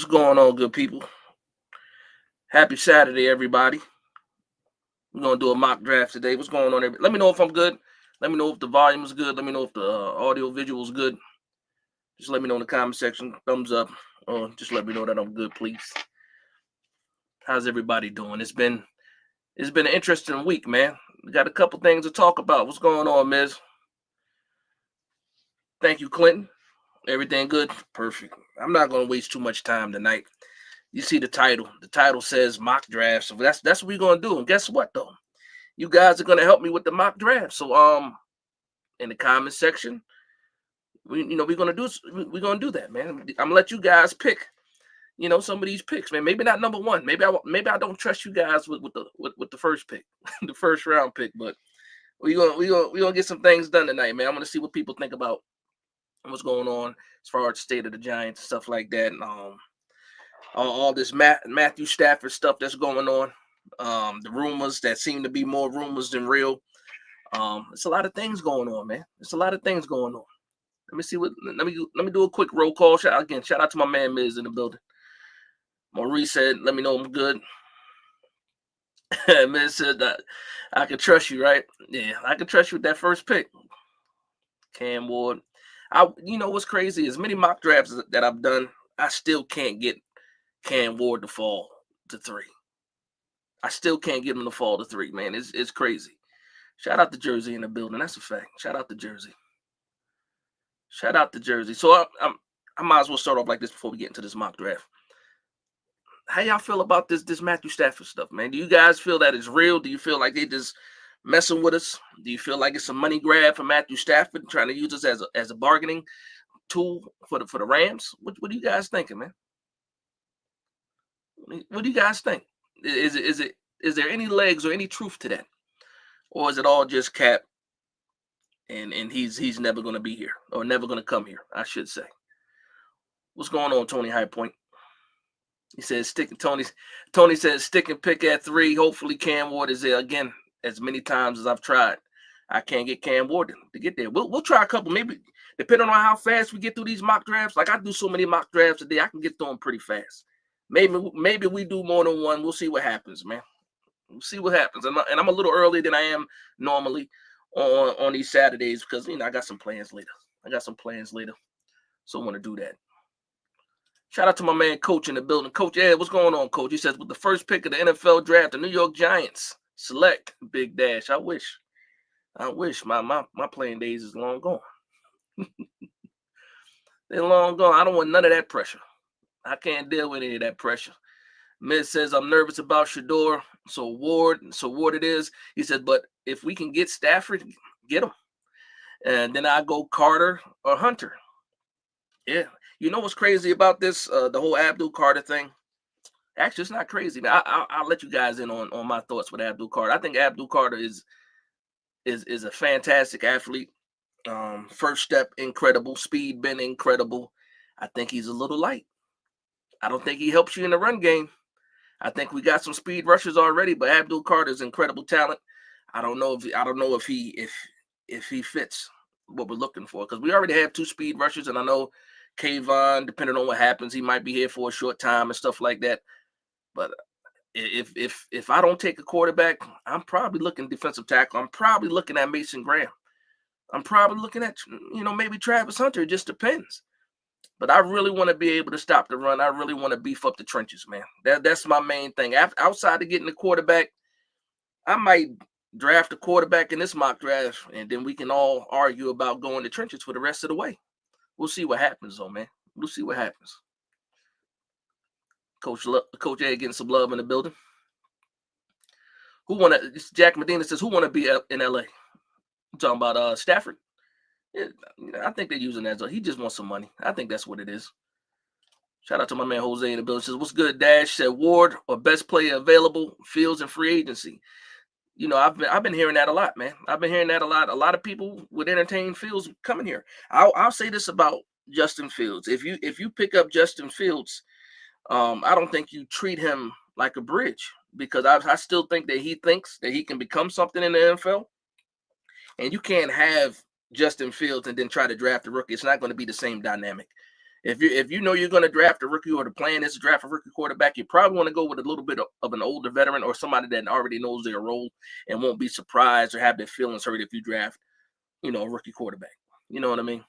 What's going on, good people? Happy Saturday, everybody. We're gonna do a mock draft today. What's going on? Let me know if I'm good. Let me know if the volume is good. Let me know if the audio visual is good. Just let me know in the comment section. Thumbs up, or just let me know that I'm good, please. How's everybody doing? It's been an interesting week, man. We got a couple things to talk about. What's going on, Miz? Thank you, Clinton. Everything good? Perfect. I'm not gonna waste too much time tonight. You see the title. The title says mock draft. So that's what we're gonna do. And guess what though? You guys are gonna help me with the mock draft. So in the comment section, we're gonna do that, man. I'm gonna let you guys pick, some of these picks, man. Maybe not number one. Maybe I don't trust you guys with the first pick, the first round pick, but we gonna get some things done tonight, man. I'm gonna see what people think about what's going on as far as the state of the Giants and stuff like that, and all this Matthew Stafford stuff that's going on. The rumors that seem to be more rumors than real. It's a lot of things going on, man. It's a lot of things going on. Let me see what. Let me do a quick roll call. Shout out to my man Miz in the building. Maurice said, "Let me know I'm good." Miz said that I can trust you, right? Yeah, I can trust you with that first pick. Cam Ward. What's crazy? As many mock drafts that I've done, I still can't get Cam Ward to fall to 3. I still can't get him to fall to 3, man. It's crazy. Shout out to Jersey in the building. That's a fact. Shout out to Jersey. Shout out to Jersey. So I might as well start off like this before we get into this mock draft. How y'all feel about this Matthew Stafford stuff, man? Do you guys feel that it's real? Do you feel like they just messing with us? Do you feel like it's a money grab for Matthew Stafford, trying to use us as a bargaining tool for the Rams? What are you guys thinking, man? What do you guys think? Is there any legs or any truth to that, or is it all just cap? And he's never going to be here, or never going to come here, I should say. What's going on, Tony High Point? He says stick. Tony says stick and pick at 3. Hopefully Cam Ward is there again. As many times as I've tried, I can't get Cam Ward to get there. We'll try a couple, maybe depending on how fast we get through these mock drafts. Like I do so many mock drafts a day, I can get through them pretty fast. Maybe we do more than one. We'll see what happens, man. We'll see what happens. And I'm a little earlier than I am normally on these Saturdays because I got some plans later. So I want to do that. Shout out to my man Coach in the building. Coach Ed, what's going on, Coach? He says with the first pick of the NFL draft, the New York Giants select Big Dash. I wish my playing days is long gone. They're long gone. I don't want none of that pressure. I can't deal with any of that pressure. Miz says I'm nervous about Shador. So Ward it is. He said, but if we can get Stafford, get him. And then I go Carter or Hunter. Yeah. You know what's crazy about this? The whole Abdul Carter thing. Actually, it's not crazy. I'll let you guys in on my thoughts with Abdul Carter. I think Abdul Carter is a fantastic athlete. First step, incredible. Speed, been incredible. I think he's a little light. I don't think he helps you in the run game. I think we got some speed rushers already, but Abdul Carter is incredible talent. I don't know if he fits what we're looking for because we already have 2 speed rushers, and I know depending on what happens, he might be here for a short time and stuff like that. But if I don't take a quarterback, I'm probably looking defensive tackle. I'm probably looking at Mason Graham. I'm probably looking at maybe Travis Hunter. It just depends. But I really want to be able to stop the run. I really want to beef up the trenches, man. That's my main thing. Outside of getting the quarterback, I might draft a quarterback in this mock draft, and then we can all argue about going to trenches for the rest of the way. We'll see what happens, though, man. We'll see what happens. Coach A getting some love in the building. Jack Medina says, who want to be in LA? I'm talking about Stafford. Yeah, I think they're using that. He just wants some money. I think that's what it is. Shout out to my man Jose in the building. Says, what's good, Dash? Said Ward or best player available, Fields and free agency. I've been hearing that a lot, man. I've been hearing that a lot. A lot of people would entertain Fields coming here. I'll say this about Justin Fields. If you pick up Justin Fields, I don't think you treat him like a bridge because I still think that he thinks that he can become something in the NFL. And you can't have Justin Fields and then try to draft a rookie. It's not going to be the same dynamic. If you know you're going to draft a rookie, or the plan is to draft a rookie quarterback, you probably want to go with a little bit of an older veteran, or somebody that already knows their role and won't be surprised or have their feelings hurt if you draft, a rookie quarterback. You know what I mean?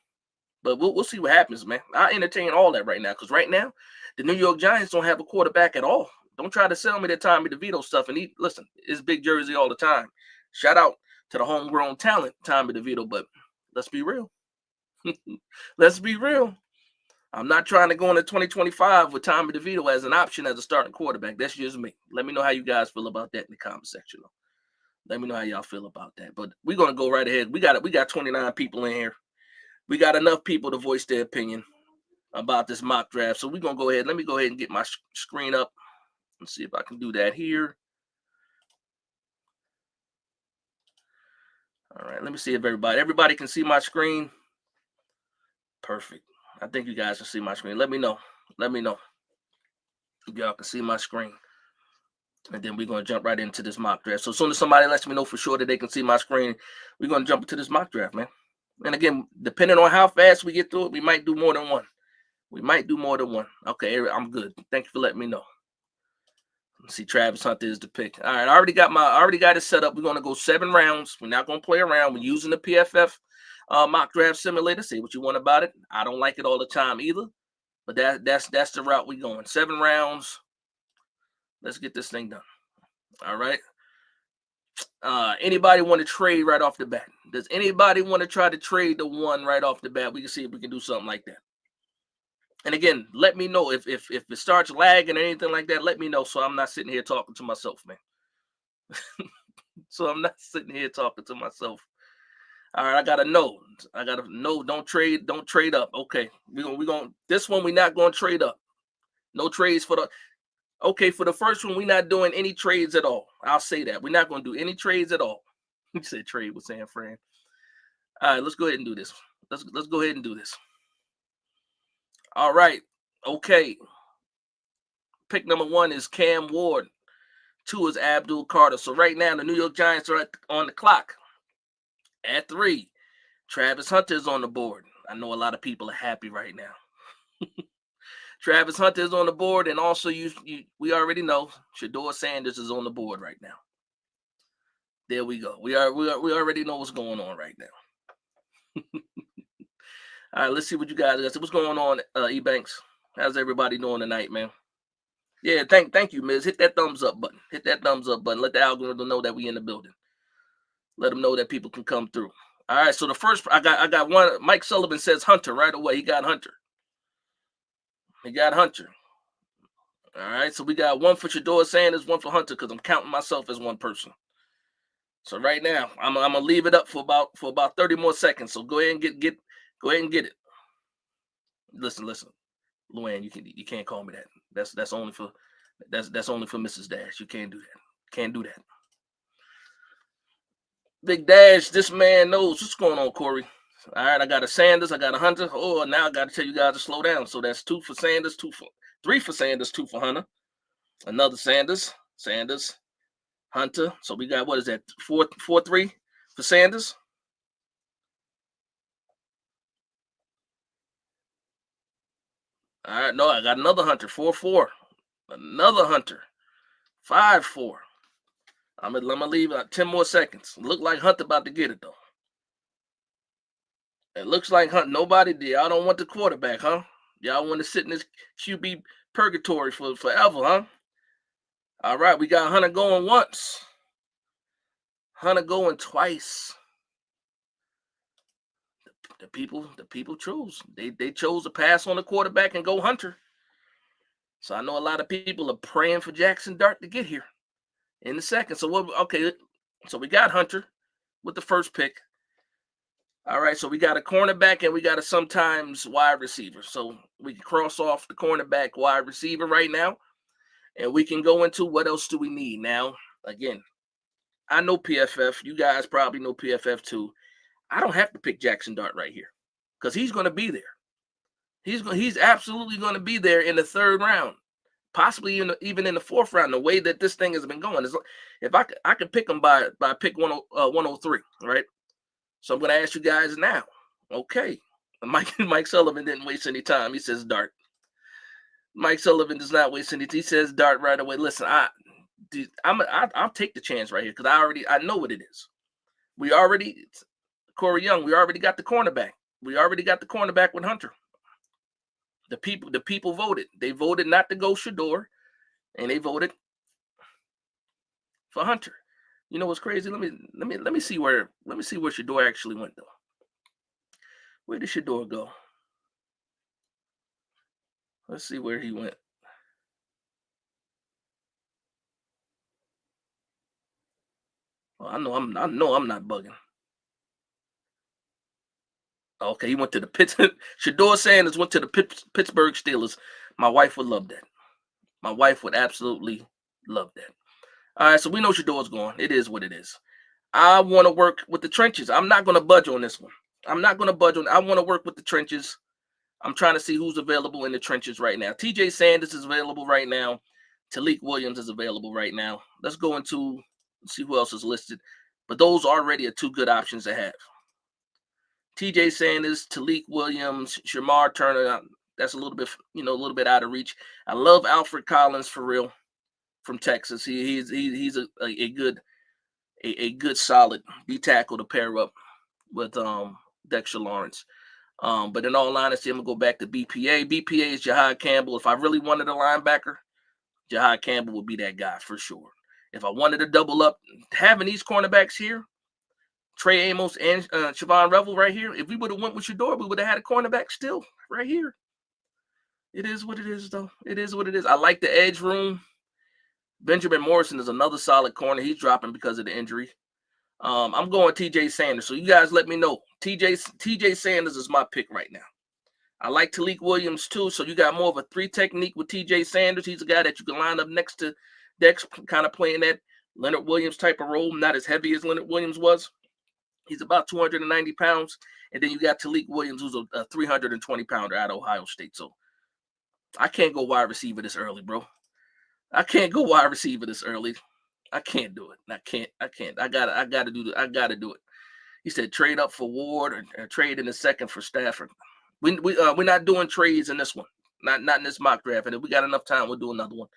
But we'll see what happens, man. I entertain all that right now, because right now the New York Giants don't have a quarterback at all. Don't try to sell me that Tommy DeVito stuff. And listen, it's big jersey all the time. Shout out to the homegrown talent, Tommy DeVito. But let's be real. Let's be real. I'm not trying to go into 2025 with Tommy DeVito as an option as a starting quarterback. That's just me. Let me know how you guys feel about that in the comment section. Let me know how y'all feel about that. But we're gonna go right ahead. We got 29 people in here. We got enough people to voice their opinion about this mock draft. So we're gonna go ahead. Let me go ahead and get my screen up and see if I can do that here. All right, let me see if everybody can see my screen. Perfect. I think you guys can see my screen. Let me know. Let me know if y'all can see my screen. And then we're going to jump right into this mock draft. So as soon as somebody lets me know for sure that they can see my screen, we're going to jump into this mock draft, man. And again, depending on how fast we get through it, we might do more than one. Okay, I'm good. Thank you for letting me know. Let's see, Travis Hunter is the pick. All right, I already got it set up. We're going to go 7 rounds. We're not going to play around. We're using the PFF mock draft simulator. Say what you want about it. I don't like it all the time either, but that's the route we're going. 7 rounds. Let's get this thing done. All right. Anybody want to trade right off the bat? Does anybody want to try to trade the one right off the bat? We can see if we can do something like that. And again, let me know if it starts lagging or anything like that. Let me know, so I'm not sitting here talking to myself, man. So I'm not sitting here talking to myself. All right, I gotta know. Don't trade up. Okay, we gonna this one we're not gonna trade up. No trades for the. Okay, for the first one, we're not doing any trades at all. I'll say that. We're not going to do any trades at all. You said trade with San Fran. All right, let's go ahead and do this. Let's go ahead and do this. All right. Okay. Pick number 1 is Cam Ward. 2 is Abdul Carter. So right now, the New York Giants are on the clock. At 3, Travis Hunter is on the board. I know a lot of people are happy right now. Travis Hunter is on the board, and also we already know Shedeur Sanders is on the board right now. There we go. We already know what's going on right now. All right, let's see what you guys got. So what's going on, E-Banks? How's everybody doing tonight, man? Yeah, thank you, Miz. Hit that thumbs up button. Hit that thumbs up button. Let the algorithm know that we in the building. Let them know that people can come through. All right, so the first I got one. Mike Sullivan says Hunter right away. He got Hunter. All right, so we got 1 for Shedeur Sanders, 1 for Hunter, because I'm counting myself as one person. So right now, I'm gonna leave it up for about 30 more seconds. So go ahead and get it. Listen, Luann, you can't call me that. That's only for Mrs. Dash. You can't do that. Can't do that. Big Dash, this man knows what's going on, Corey. All right, I got a Sanders, I got a Hunter. Oh, now I got to tell you guys to slow down. So that's 2 for Sanders, 3 for Sanders, 2 for Hunter. Another Sanders, Hunter. So we got, what is that, 4-3 for Sanders? All right, no, I got another Hunter, 4-4. Another Hunter, 5-4. I'm gonna leave 10 more seconds. Look like Hunter about to get it though. It looks like Hunter. Nobody did. Y'all don't want the quarterback, huh? Y'all want to sit in this QB purgatory for forever, huh? All right, we got Hunter going once. Hunter going twice. The people chose. They chose to pass on the quarterback and go Hunter. So I know a lot of people are praying for Jackson Dart to get here in the second. So so we got Hunter with the first pick. All right, so we got a cornerback and we got a sometimes wide receiver. So we can cross off the cornerback, wide receiver right now, and we can go into what else do we need now. Again, I know PFF. You guys probably know PFF too. I don't have to pick Jackson Dart right here because he's going to be there. He's absolutely going to be there in the 3rd round, possibly even in the 4th round. The way that this thing has been going is, if I could pick him by pick 103, right? So I'm going to ask you guys now. Okay, Mike Sullivan didn't waste any time. He says dart. Mike Sullivan does not waste any. He says dart right away. Listen, I'll take the chance right here because I know what it is. We already Corey Young. We already got the cornerback. We already got the cornerback with Hunter. The people voted. They voted not to go Shador, and they voted for Hunter. You know what's crazy? Let me see where Shador actually went though. Where did Shador go? Let's see where he went. Well, I know I'm not bugging. Okay, he went to the Pittsburgh. Shador Sanders went to the Pittsburgh Steelers. My wife would love that. My wife would absolutely love that. All right, so we know Shador's gone. It is what it is. I want to work with the trenches. I'm not going to budge on this one. I want to work with the trenches. I'm trying to see who's available in the trenches right now. TJ Sanders is available right now. Talik Williams is available right now. Let's go into see who else is listed. But those already are two good options to have. TJ Sanders, Talik Williams, Shamar Turner. That's a little bit out of reach. I love Alfred Collins for real from Texas. He's a good solid D tackle to pair up with Dexter Lawrence. But in all honesty, I'm gonna go back to BPA. BPA is Jahad Campbell. If I really wanted a linebacker, Jahad Campbell would be that guy for sure. If I wanted to double up, having these cornerbacks here, Trey Amos and Siobhan Revel right here, if we would have went with Shador, we would have had a cornerback still right here. It is what it is, though. It is what it is. I like the edge room. Benjamin Morrison is another solid corner. He's dropping because of the injury. I'm going TJ Sanders. So you guys let me know. TJ Sanders is my pick right now. I like Talik Williams too. So you got more of a three technique with TJ Sanders. He's a guy that you can line up next to Dex, kind of playing that Leonard Williams type of role, not as heavy as Leonard Williams was. He's about 290 pounds. And then you got Talik Williams, who's a 320 pounder out of Ohio State. So I can't go wide receiver this early, bro. I can't go wide receiver this early. I can't do it. I can't. I gotta do it. He said trade up for Ward or trade in the second for Stafford. We're not doing trades in this one. Not in this mock draft. And if we got enough time, we'll do another one.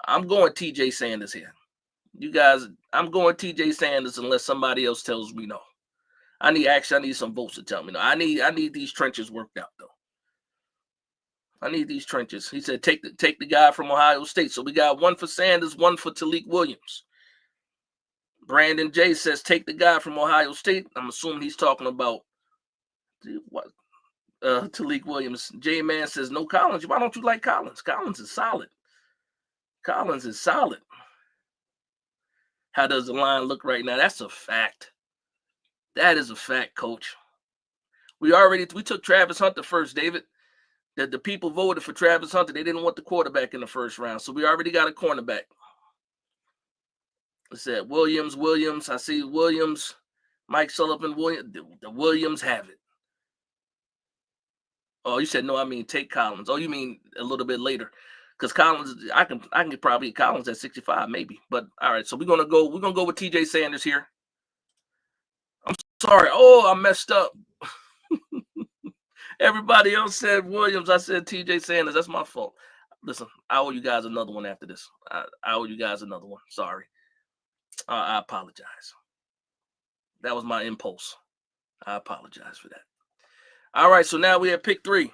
I'm going TJ Sanders here. You guys, I'm going TJ Sanders unless somebody else tells me no. I need some votes to tell me no. I need these trenches worked out though. I need these trenches. He said, take the guy from Ohio State. So we got one for Sanders, one for Talik Williams. Brandon J says, take the guy from Ohio State. I'm assuming he's talking about what? Talik Williams. J Man says, no Collins. Why don't you like Collins? Collins is solid. How does the line look right now? That's a fact. That is a fact, coach. We took Travis Hunter first, David. That the people voted for Travis Hunter. They didn't want the quarterback in the first round. So we already got a cornerback. It said Williams. I see Williams, Mike Sullivan, Williams. The Williams have it. Oh, you said no, I mean take Collins. Oh, you mean a little bit later. Because Collins, I can probably get Collins at 65, maybe. But all right, so we're gonna go with TJ Sanders here. I'm sorry. Oh, I messed up. Everybody else said Williams. I said TJ Sanders. That's my fault. Listen, I owe you guys another one after this. I owe you guys another one. Sorry. I apologize. That was my impulse. I apologize for that. All right, so now we have pick 3,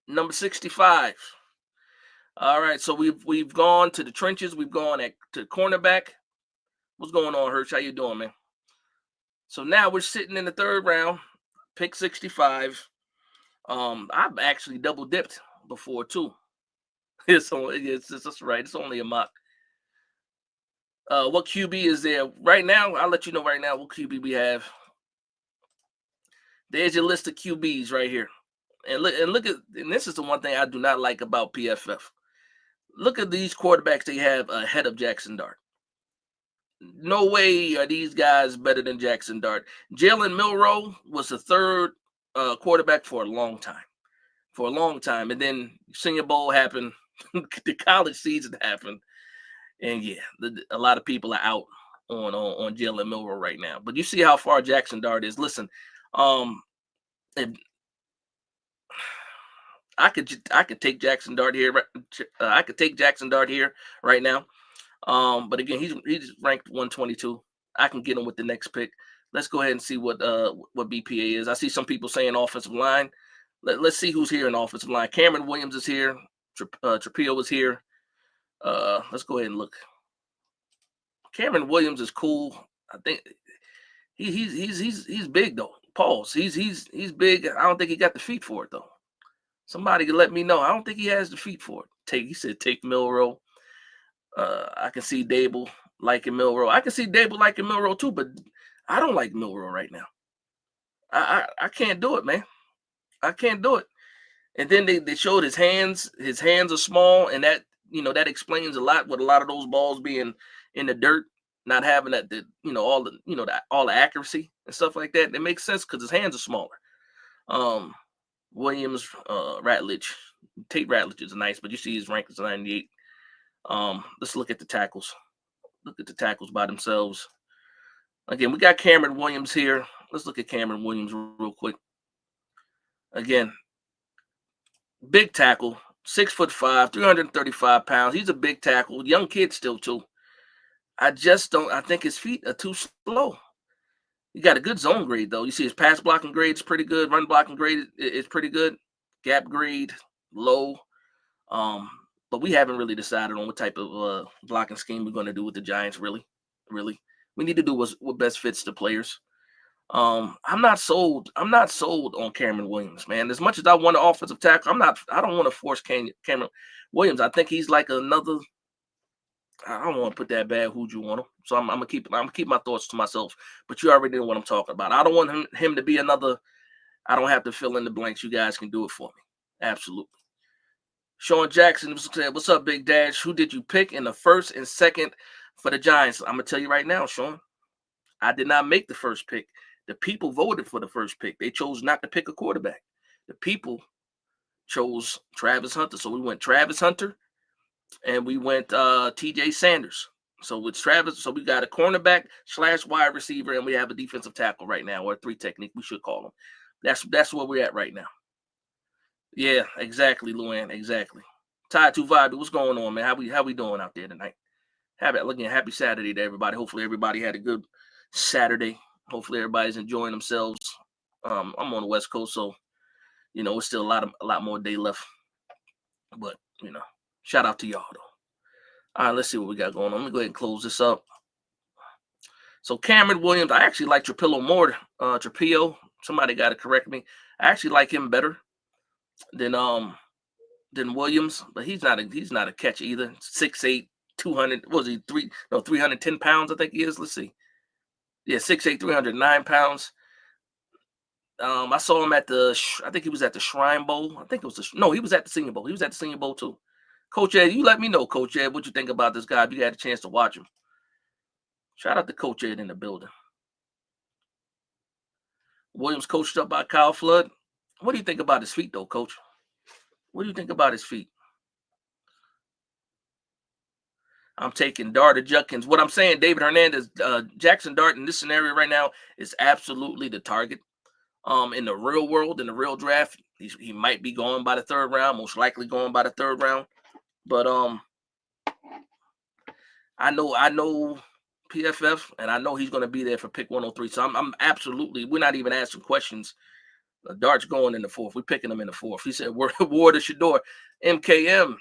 number 65. All right, so we've gone to the trenches. We've gone to cornerback. What's going on, Hirsch? How you doing, man? So now we're sitting in the 3rd round, pick 65. I've actually double dipped before too. That's right. It's only a mock. What QB is there right now? I'll let you know right now what QB we have. There's your list of QBs right here, and this is the one thing I do not like about PFF. Look at these quarterbacks they have ahead of Jackson Dart. No way are these guys better than Jackson Dart. Jalen Milroe was the 3rd quarterback for a long time. And then Senior Bowl happened, the college season happened, and yeah, a lot of people are out on Jalen Milroe right now. But you see how far Jackson Dart is. Listen, I could take Jackson Dart here. I could take Jackson Dart here right now. But again, he's ranked 122. I can get him with the next pick. Let's go ahead and see what BPA is. I see some people saying offensive line. Let's see who's here in offensive line. Cameron Williams is here. Trapillo is here. Let's go ahead and look. Cameron Williams is cool. I think he's big though. Pause. He's big. I don't think he got the feet for it though. Somebody can let me know. I don't think he has the feet for it. He said take Milrow. I can see Dable liking Milrow. I can see Dable liking Milrow too, but I don't like Milrow right now. I can't do it, man. I can't do it. And then they showed his hands. His hands are small, and that explains a lot with a lot of those balls being in the dirt, not having all the accuracy and stuff like that. It makes sense because his hands are smaller. Williams, Ratledge, Tate Ratledge is nice, but you see his rank is 98. Let's look at the tackles. Look at the tackles by themselves. Again, we got Cameron Williams here. Let's look at Cameron Williams real quick. Again, big tackle, 6'5", 335 pounds. He's a big tackle. Young kid still too. I think his feet are too slow. He got a good zone grade though. You see his pass blocking grade is pretty good. Run blocking grade is pretty good. Gap grade low. But we haven't really decided on what type of blocking scheme we're going to do with the Giants. Really, we need to do what best fits the players. I'm not sold on Cameron Williams, man. As much as I want an offensive tackle, I don't want to force Cameron Williams. I think he's like another. I don't want to put that bad hoodoo on him, so I'm gonna keep my thoughts to myself. But you already know what I'm talking about. I don't want him to be another. I don't have to fill in the blanks. You guys can do it for me. Absolutely. Sean Jackson said, "What's up, Big Dash? Who did you pick in the first and second for the Giants?" I'm gonna tell you right now, Sean. I did not make the first pick. The people voted for the first pick. They chose not to pick a quarterback. The people chose Travis Hunter. So we went Travis Hunter and we went TJ Sanders. So with Travis, so we got a cornerback / wide receiver, and we have a defensive tackle right now, or a 3 technique, we should call them. That's where we're at right now. Yeah, exactly, Luann. Exactly. Tied to Vibe. What's going on, man? How we doing out there tonight? Happy Saturday to everybody. Hopefully everybody had a good Saturday. Hopefully everybody's enjoying themselves. I'm on the West Coast, so it's still a lot more day left. But shout out to y'all though. All right, let's see what we got going on. Let me go ahead and close this up. So Cameron Williams, I actually like Trapillo more. Trapillo, somebody got to correct me. I actually like him better than Williams, but he's not a catch either. 6'8", 200. What was he 310 pounds? I think he is. Let's see. Yeah, 6'8", 309 pounds. I saw him at I think he was at the Shrine Bowl. I think it was he was at the Senior Bowl. He was at the Senior Bowl too. Coach Ed, you let me know, Coach Ed, what you think about this guy if you had a chance to watch him. Shout out to Coach Ed in the building. Williams coached up by Kyle Flood. What do you think about his feet, though, Coach? What do you think about his feet? I'm taking Dart or Judkins. What I'm saying, David Hernandez, Jackson Dart in this scenario right now is absolutely the target. In the real world, in the real draft, he might be going by the 3rd round, most likely going by the 3rd round. But I know PFF, and I know he's going to be there for pick 103. So I'm absolutely, we're not even asking questions. Dart's going in the 4th. We're picking him in the 4th. He said, Ward or Shador. MKM,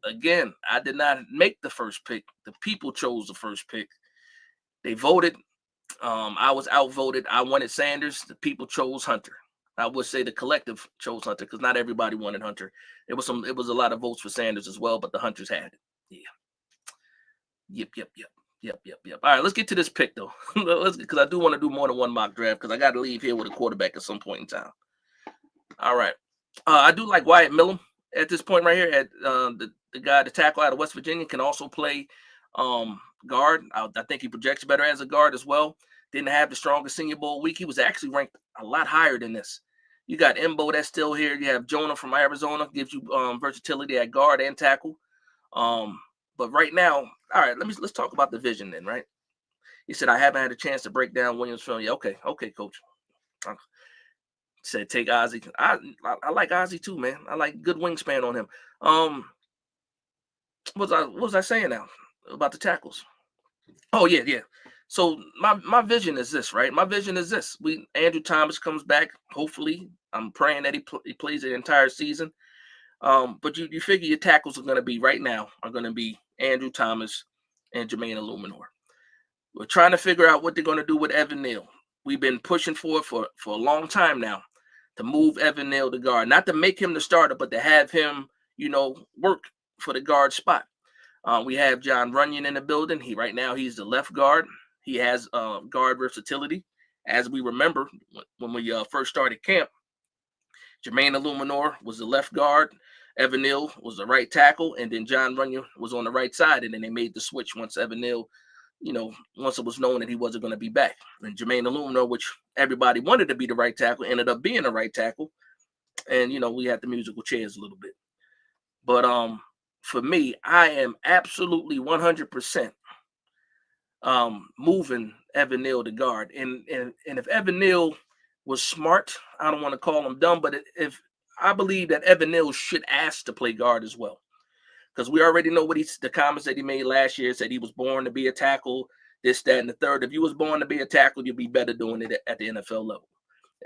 again, I did not make the first pick. The people chose the first pick. They voted. I was outvoted. I wanted Sanders. The people chose Hunter. I would say the collective chose Hunter because not everybody wanted Hunter. It was a lot of votes for Sanders as well, but the Hunters had it. Yeah. Yep. All right, let's get to this pick though. Because I do want to do more than one mock draft because I got to leave here with a quarterback at some point in time. All right. I do like Wyatt Millum at this point right here. At the guy, the tackle out of West Virginia, can also play guard. I think he projects better as a guard as well. Didn't have the strongest Senior Bowl week. He was actually ranked a lot higher than this. You got Embo that's still here. You have Jonah from Arizona, gives you versatility at guard and tackle. But right now, all right, let's talk about the vision then, right? He said, I haven't had a chance to break down Williams' film. Yeah, okay, Coach. said take Ozzy. I like Ozzy too, man. I like good wingspan on him. Um, what was I saying now about the tackles? Oh yeah, yeah. So my vision is this, right? My vision is this. We Andrew Thomas comes back. Hopefully, I'm praying that he plays the entire season. But you figure your tackles are going to be right now are going to be Andrew Thomas and Jermaine Illuminor. We're trying to figure out what they're going to do with Evan Neal. We've been pushing for it for a long time now to move Evan Neal to guard, not to make him the starter, but to have him, work for the guard spot. We have John Runyon in the building. He's the left guard. He has guard versatility. As we remember when we first started camp, Jermaine Illuminor was the left guard. Evan Neal was the right tackle, and then John Runyon was on the right side. And then they made the switch once Evan Neal, once it was known that he wasn't going to be back. And Jermaine Illuminor, which everybody wanted to be the right tackle, ended up being the right tackle. And we had the musical chairs a little bit. But for me, I am absolutely 100% moving Evan Neal to guard. And if Evan Neal was smart, I don't want to call him dumb, but if I believe that Evan Neal should ask to play guard as well, because we already know the comments that he made last year said he was born to be a tackle, this, that, and the third. If you was born to be a tackle, you'd be better doing it at the NFL level.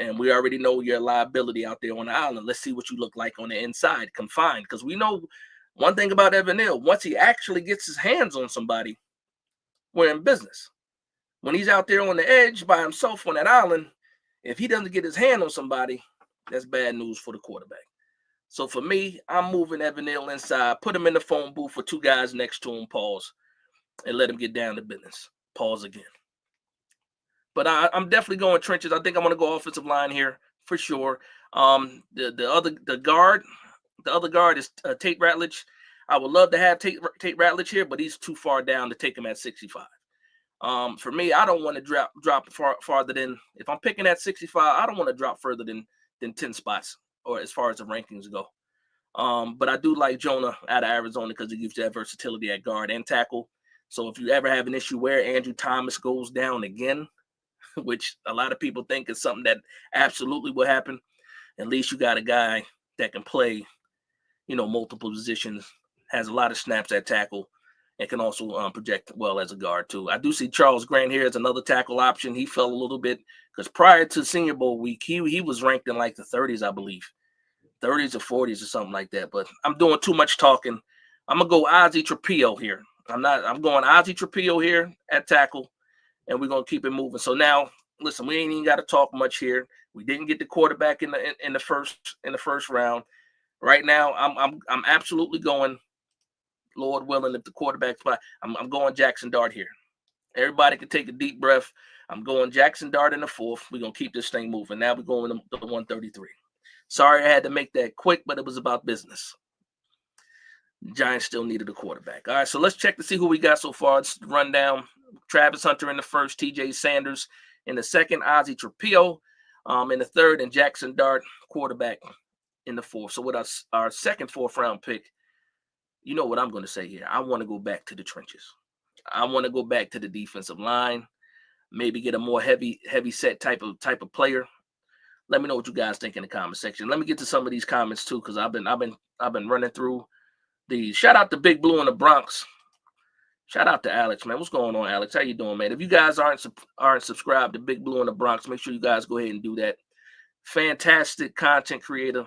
And we already know your liability out there on the island. Let's see what you look like on the inside, confined, because we know one thing about Evan Neal: once he actually gets his hands on somebody, we're in business. When he's out there on the edge by himself on that island, if he doesn't get his hand on somebody, that's bad news for the quarterback. So for me, I'm moving Evan Neal inside, put him in the phone booth with two guys next to him, pause, and let him get down to business. Pause again. But I'm definitely going trenches. I think I'm going to go offensive line here for sure. The other guard is Tate Ratledge. I would love to have Tate Ratledge here, but he's too far down to take him at 65. For me, I don't want to drop farther than, if I'm picking at 65, I don't want to drop further than 10 spots, or as far as the rankings go. But I do like Jonah out of Arizona because he gives you that versatility at guard and tackle. So if you ever have an issue where Andrew Thomas goes down again, which a lot of people think is something that absolutely will happen, at least you got a guy that can play, multiple positions, has a lot of snaps at tackle, and can also project well as a guard too. I do see Charles Grant here as another tackle option. He fell a little bit because prior to Senior Bowl week, he was ranked in like the 30s, I believe, 30s or 40s or something like that. But I'm doing too much talking. I'm gonna go Ozzy Trapillo here. I'm going Ozzy Trapillo here at tackle, and we're gonna keep it moving. So now, listen, we ain't even got to talk much here. We didn't get the quarterback in the first round. Right now, I'm absolutely going, Lord willing, if the quarterback's play, I'm going Jackson Dart here. Everybody can take a deep breath. I'm going Jackson Dart in the fourth. We're going to keep this thing moving. Now we're going to the 133. Sorry I had to make that quick, but it was about business. The Giants still needed a quarterback. All right, so let's check to see who we got so far. Let's run down. Travis Hunter in the first, TJ Sanders in the second, Ozzy Trapillo in the third, and Jackson Dart, quarterback, in the fourth. So with our second fourth-round pick, you know what I'm going to say here. I want to go back to the trenches. I want to go back to the defensive line, maybe get a more heavy set type of player. Let me know what you guys think in the comment section. Let me get to some of these comments too, because I've been running through these. Shout out to Big Blue in the Bronx. Shout out to Alex, man. What's going on, Alex? How you doing, man? If you guys aren't subscribed to Big Blue in the Bronx, make sure you guys go ahead and do that. Fantastic content creator.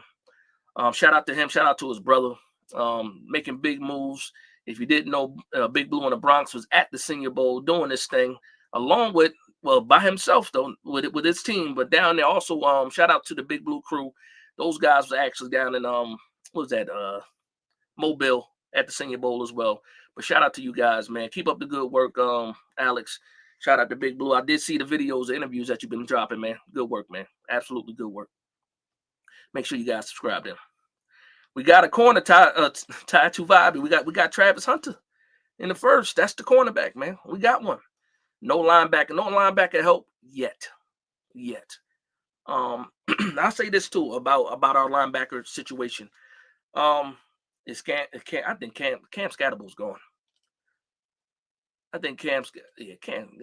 Shout out to him. Shout out to his brother. Making big moves. If you didn't know, Big Blue in the Bronx was at the Senior Bowl doing this thing along with, by himself though, with his team, but down there also. Shout out to the Big Blue crew. Those guys were actually down in Mobile at the Senior Bowl as well. But shout out to you guys, man. Keep up the good work, Alex. Shout out to Big Blue. I did see the videos, the interviews that you've been dropping, man. Good work, man. Absolutely good work. Make sure you guys subscribe there. We got a corner, Ty Tuvabi. We got Travis Hunter in the first. That's the cornerback, man. We got one. No linebacker help yet. I'll say this too about our linebacker situation. I think Cam Scatterble's gone. I think Cam. There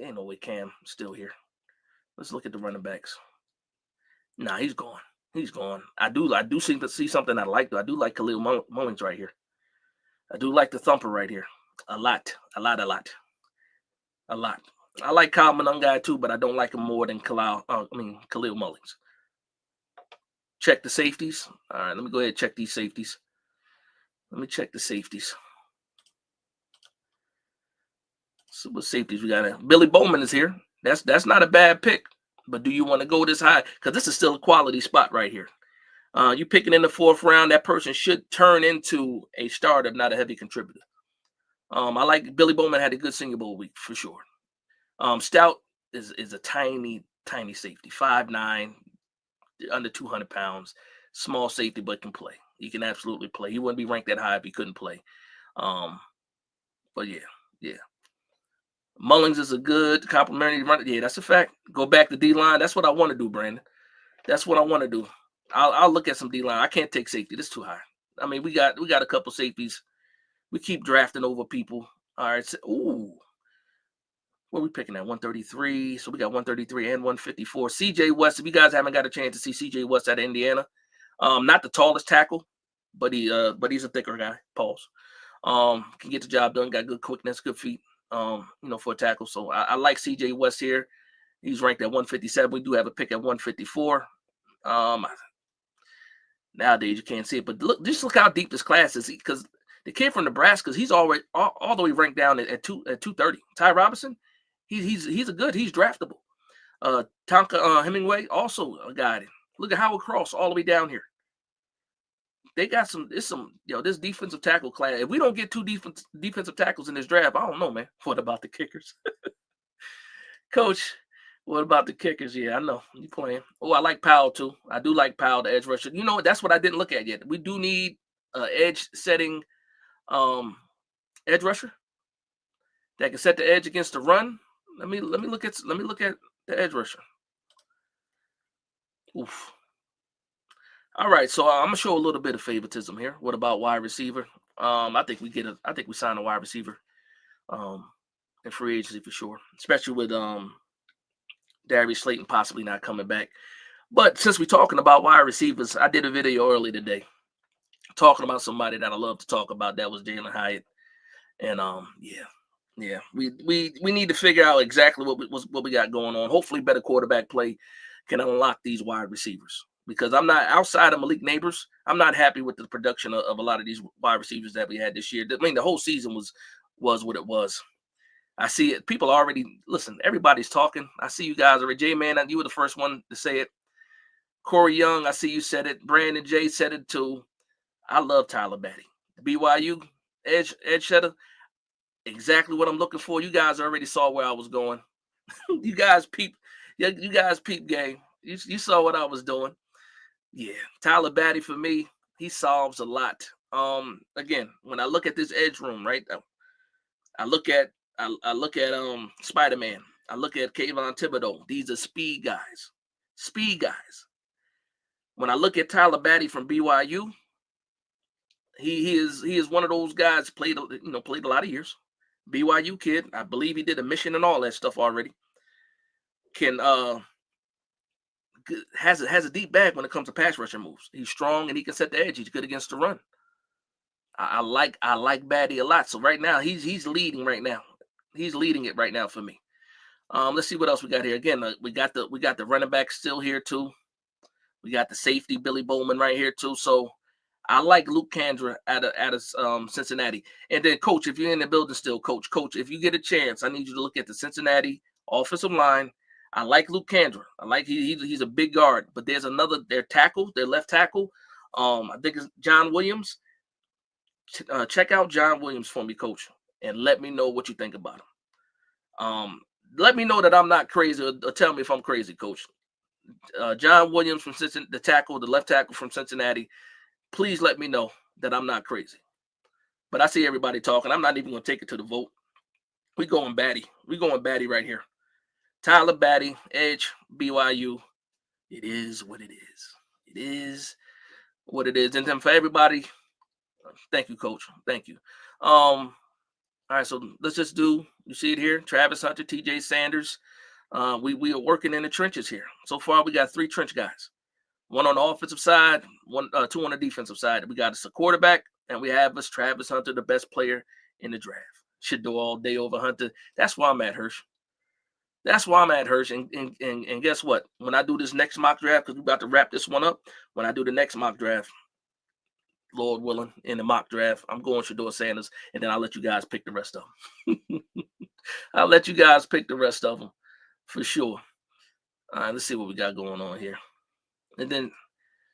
ain't no way Cam still here. Let's look at the running backs. Nah, he's gone. He's gone. I do seem to see something I like though. I do like Khalil Mullins right here. I do like the thumper right here. A lot. A lot. A lot. A lot. I like Kyle Monangai too, but I don't like him more than Khalil Mullins. Check the safeties. All right, let me go ahead and check these safeties. Let me check the safeties. So what safeties we got? Billy Bowman is here. That's not a bad pick. But do you want to go this high? Because this is still a quality spot right here. You picking in the 4th round, that person should turn into a starter, not a heavy contributor. I like Billy Bowman had a good Senior Bowl week for sure. Stout is a tiny safety, 5'9", under 200 pounds, small safety, but can play. He can absolutely play. He wouldn't be ranked that high if he couldn't play. But yeah. Mullins is a good complimentary runner. Yeah, that's a fact. Go back to D-line. That's what I want to do, Brandon. That's what I want to do. I'll look at some D-line. I can't take safety. That's too high. I mean, we got a couple safeties. We keep drafting over people. All right. So, what are we picking at? 133. So we got 133 and 154. CJ West. If you guys haven't got a chance to see CJ West at Indiana, not the tallest tackle, but he's a thicker guy. Pause. Can get the job done. Got good quickness, good feet. For a tackle. So I like CJ West here. He's ranked at 157. We do have a pick at 154. Nowadays you can't see it, but look how deep this class is. Because the kid from Nebraska, he's already all the way ranked down at 230. Ty Robinson, he's draftable. Tonka Hemingway, also a guy. Look at Howard Cross all the way down here. They got this defensive tackle class. If we don't get 2 defensive tackles in this draft, I don't know, man. What about the kickers? Coach, what about the kickers? Yeah, I know. You playing. Oh, I like Powell too. I do like Powell, the edge rusher. You know what? That's what I didn't look at yet. We do need edge setting edge rusher that can set the edge against the run. Let me look at the edge rusher. Oof. All right, so I'm gonna show a little bit of favoritism here. What about wide receiver? I think we sign a wide receiver in free agency for sure, especially with Darius Slayton possibly not coming back. But since we're talking about wide receivers, I did a video early today talking about somebody that I love to talk about. That was Jalen Hyatt, and we need to figure out exactly what we got going on. Hopefully, better quarterback play can unlock these wide receivers. Because I'm not outside of Malik Neighbors, I'm not happy with the production of a lot of these wide receivers that we had this year. I mean, the whole season was what it was. I see it. People already listen. Everybody's talking. I see you guys already. J-Man, you were the first one to say it. Corey Young, I see you said it. Brandon J said it too. I love Tyler Batty. BYU edge setter. Exactly what I'm looking for. You guys already saw where I was going. You guys peep game. You saw what I was doing. Yeah, Tyler Batty for me, he solves a lot. Again, when I look at this edge room, right? I look at Spider-Man. I look at Kayvon Thibodeau. These are speed guys. Speed guys. When I look at Tyler Batty from BYU, he is one of those guys played a lot of years. BYU kid. I believe he did a mission and all that stuff already. Has a deep bag when it comes to pass rushing moves. He's strong and he can set the edge. He's good against the run. I like Batty a lot. So right now he's leading right now. He's leading it right now for me. Let's see what else we got here. Again, we got the running back still here too. We got the safety Billy Bowman right here too. So I like Luke Kandra out of Cincinnati. And then coach, if you're in the building still, coach, if you get a chance, I need you to look at the Cincinnati offensive line. I like Luke Kandra. I like he's a big guard, but their left tackle. I think it's John Williams. Check out John Williams for me, coach, and let me know what you think about him. Let me know that I'm not crazy, or tell me if I'm crazy, coach. John Williams from Cincinnati, the left tackle from Cincinnati. Please let me know that I'm not crazy. But I see everybody talking. I'm not even going to take it to the vote. We going Batty. We going Batty right here. Tyler Batty, edge, BYU. It is what it is. It is what it is. And then for everybody, thank you, coach. Thank you. All right, so let's just you see it here, Travis Hunter, TJ Sanders. We are working in the trenches here. So far, we got 3 trench guys. one on the offensive side, two on the defensive side. We got us a quarterback, and we have us Travis Hunter, the best player in the draft. Should do all day over Hunter. That's why I'm at Hirsch. That's why I'm at Hirsch. And guess what? When I do this next mock draft, because we're about to wrap this one up, when I do the next mock draft, Lord willing, in the mock draft, I'm going Shedeur Sanders, and then I'll let you guys pick the rest of them. I'll let you guys pick the rest of them for sure. All right, let's see what we got going on here. And then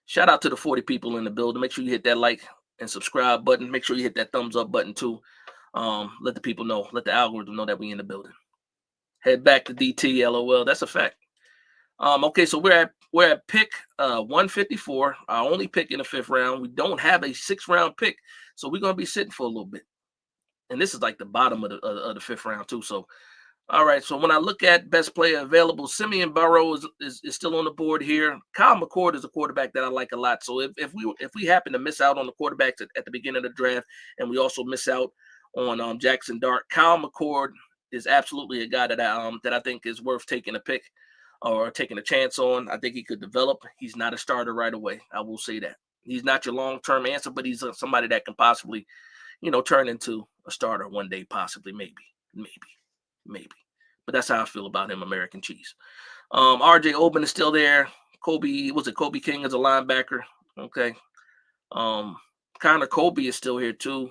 shout out to the 40 people in the building. Make sure you hit that like and subscribe button. Make sure you hit that thumbs up button too. Let the people know, let the algorithm know that we in the building. Head back to DT, LOL. That's a fact. Okay, so we're at pick 154. Our only pick in the 5th round. We don't have a 6th round pick, so we're gonna be sitting for a little bit. And this is like the bottom of the 5th round too. So, all right. So when I look at best player available, Simeon Burrow is still on the board here. Kyle McCord is a quarterback that I like a lot. So if we happen to miss out on the quarterbacks at the beginning of the draft, and we also miss out on Jackson Dart, Kyle McCord is absolutely a guy that I think is worth taking a pick or taking a chance on. I think he could develop. He's not a starter right away. I will say that. He's not your long-term answer, but he's somebody that can possibly, turn into a starter one day, possibly, maybe. But that's how I feel about him, American cheese. RJ Oben is still there. Kobe King is a linebacker. Okay. Connor Colby is still here too.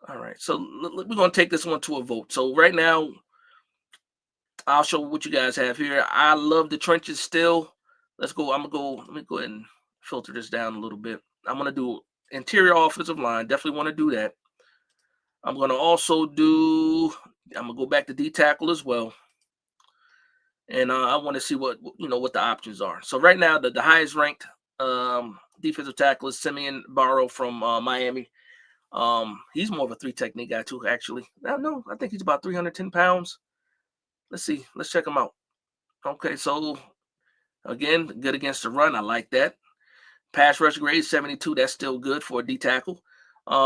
All right. So we're going to take this one to a vote. So right now, I'll show what you guys have here. I love the trenches still. Let's go. Let me go ahead and filter this down a little bit. I'm going to do interior offensive line. Definitely want to do that. I'm going to also I'm going to go back to D tackle as well. And I want to see what the options are. So right now, the highest ranked defensive tackle is Simeon Burrow from Miami. He's more of a 3 technique guy too, actually. No, I think he's about 310 pounds. Let's see. Let's check him out. Okay, so again, good against the run. I like that. Pass rush grade 72. That's still good for a D tackle.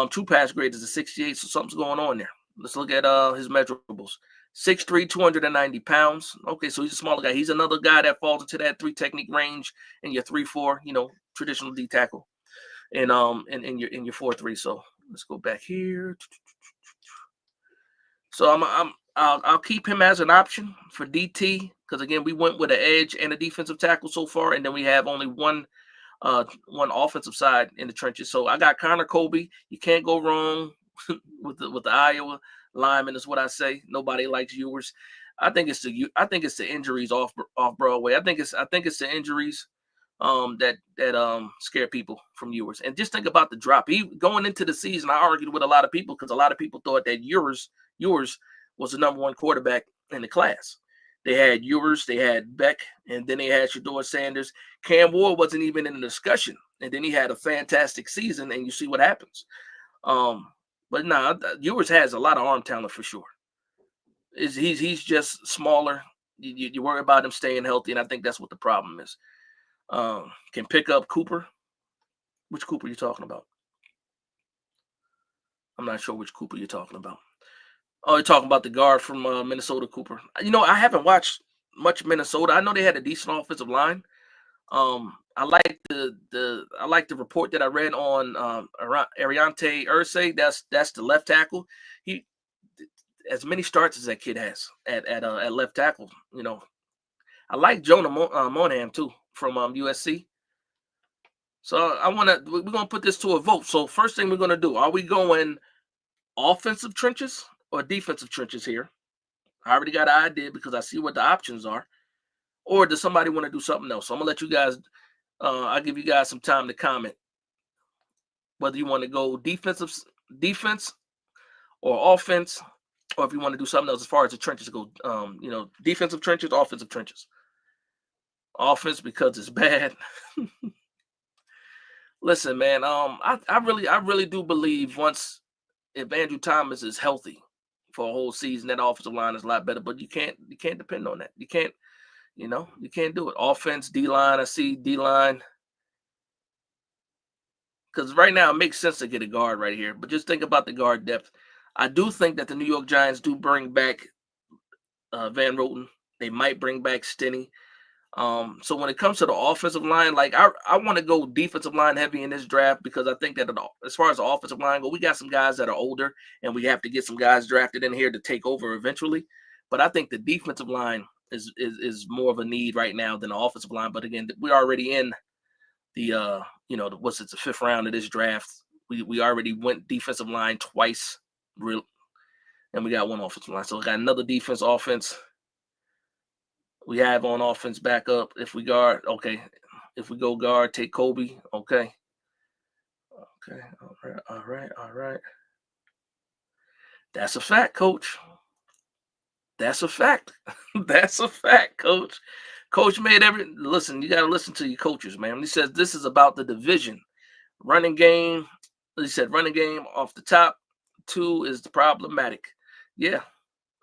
True pass grade is a 68, so something's going on there. Let's look at his measurables. 6'3", 290 pounds. Okay, so he's a smaller guy. He's another guy that falls into that 3 technique range in your 3-4, traditional D tackle, and in your 4-3. So let's go back here. So I'll keep him as an option for DT because again we went with an edge and a defensive tackle so far, and then we have only one offensive side in the trenches. So I got Connor Colby. You can't go wrong with the Iowa lineman is what I say. Nobody likes Ewers. I think it's the injuries off Broadway. I think it's the injuries that scare people from Ewers. And just think about the drop. He going into the season, I argued with a lot of people because a lot of people thought that Ewers was the number 1 quarterback in the class. They had Ewers, they had Beck, and then they had Shedeur Sanders. Cam Ward wasn't even in the discussion, and then he had a fantastic season, and you see what happens. But Ewers has a lot of arm talent for sure. He's just smaller. You worry about him staying healthy, and I think that's what the problem is. Can pick up Cooper. Which Cooper are you talking about? I'm not sure which Cooper you're talking about. Oh, you're talking about the guard from Minnesota, Cooper. I haven't watched much Minnesota. I know they had a decent offensive line. I like the report that I read on Ariante Irsay. That's the left tackle. He as many starts as that kid has at left tackle. I like Jonah Monham too from USC. So we're gonna put this to a vote. So first thing we're gonna do: are we going offensive trenches or defensive trenches here? I already got an idea because I see what the options are. Or does somebody want to do something else? So I'm gonna let you guys. I'll give you guys some time to comment whether you want to go defense or offense, or if you want to do something else as far as the trenches go. Defensive trenches, offensive trenches. Offense because it's bad. Listen, man. I really do believe if Andrew Thomas is healthy for a whole season, that offensive line is a lot better. But you can't depend on that. You can't do it. Offense, D-line, I see D-line. Because right now it makes sense to get a guard right here. But just think about the guard depth. I do think that the New York Giants do bring back Van Roten. They might bring back Stinney. So when it comes to the offensive line, like I want to go defensive line heavy in this draft because I think that as far as the offensive line go, we got some guys that are older, and we have to get some guys drafted in here to take over eventually. But I think the defensive line is more of a need right now than the offensive line. But again, we're already in the what's it, the fifth round of this draft. We already went defensive line twice, real, and we got one offensive line. So we got another defense offense. We have on offense back up. If we guard, okay. If we go guard, take Kobe. Okay. Okay. All right. All right. All right. That's a fact, coach. That's a fact. That's a fact, coach. Coach made listen, you gotta listen to your coaches, man. He says this is about the division. Running game. He said running game off the top two is the problematic. Yeah.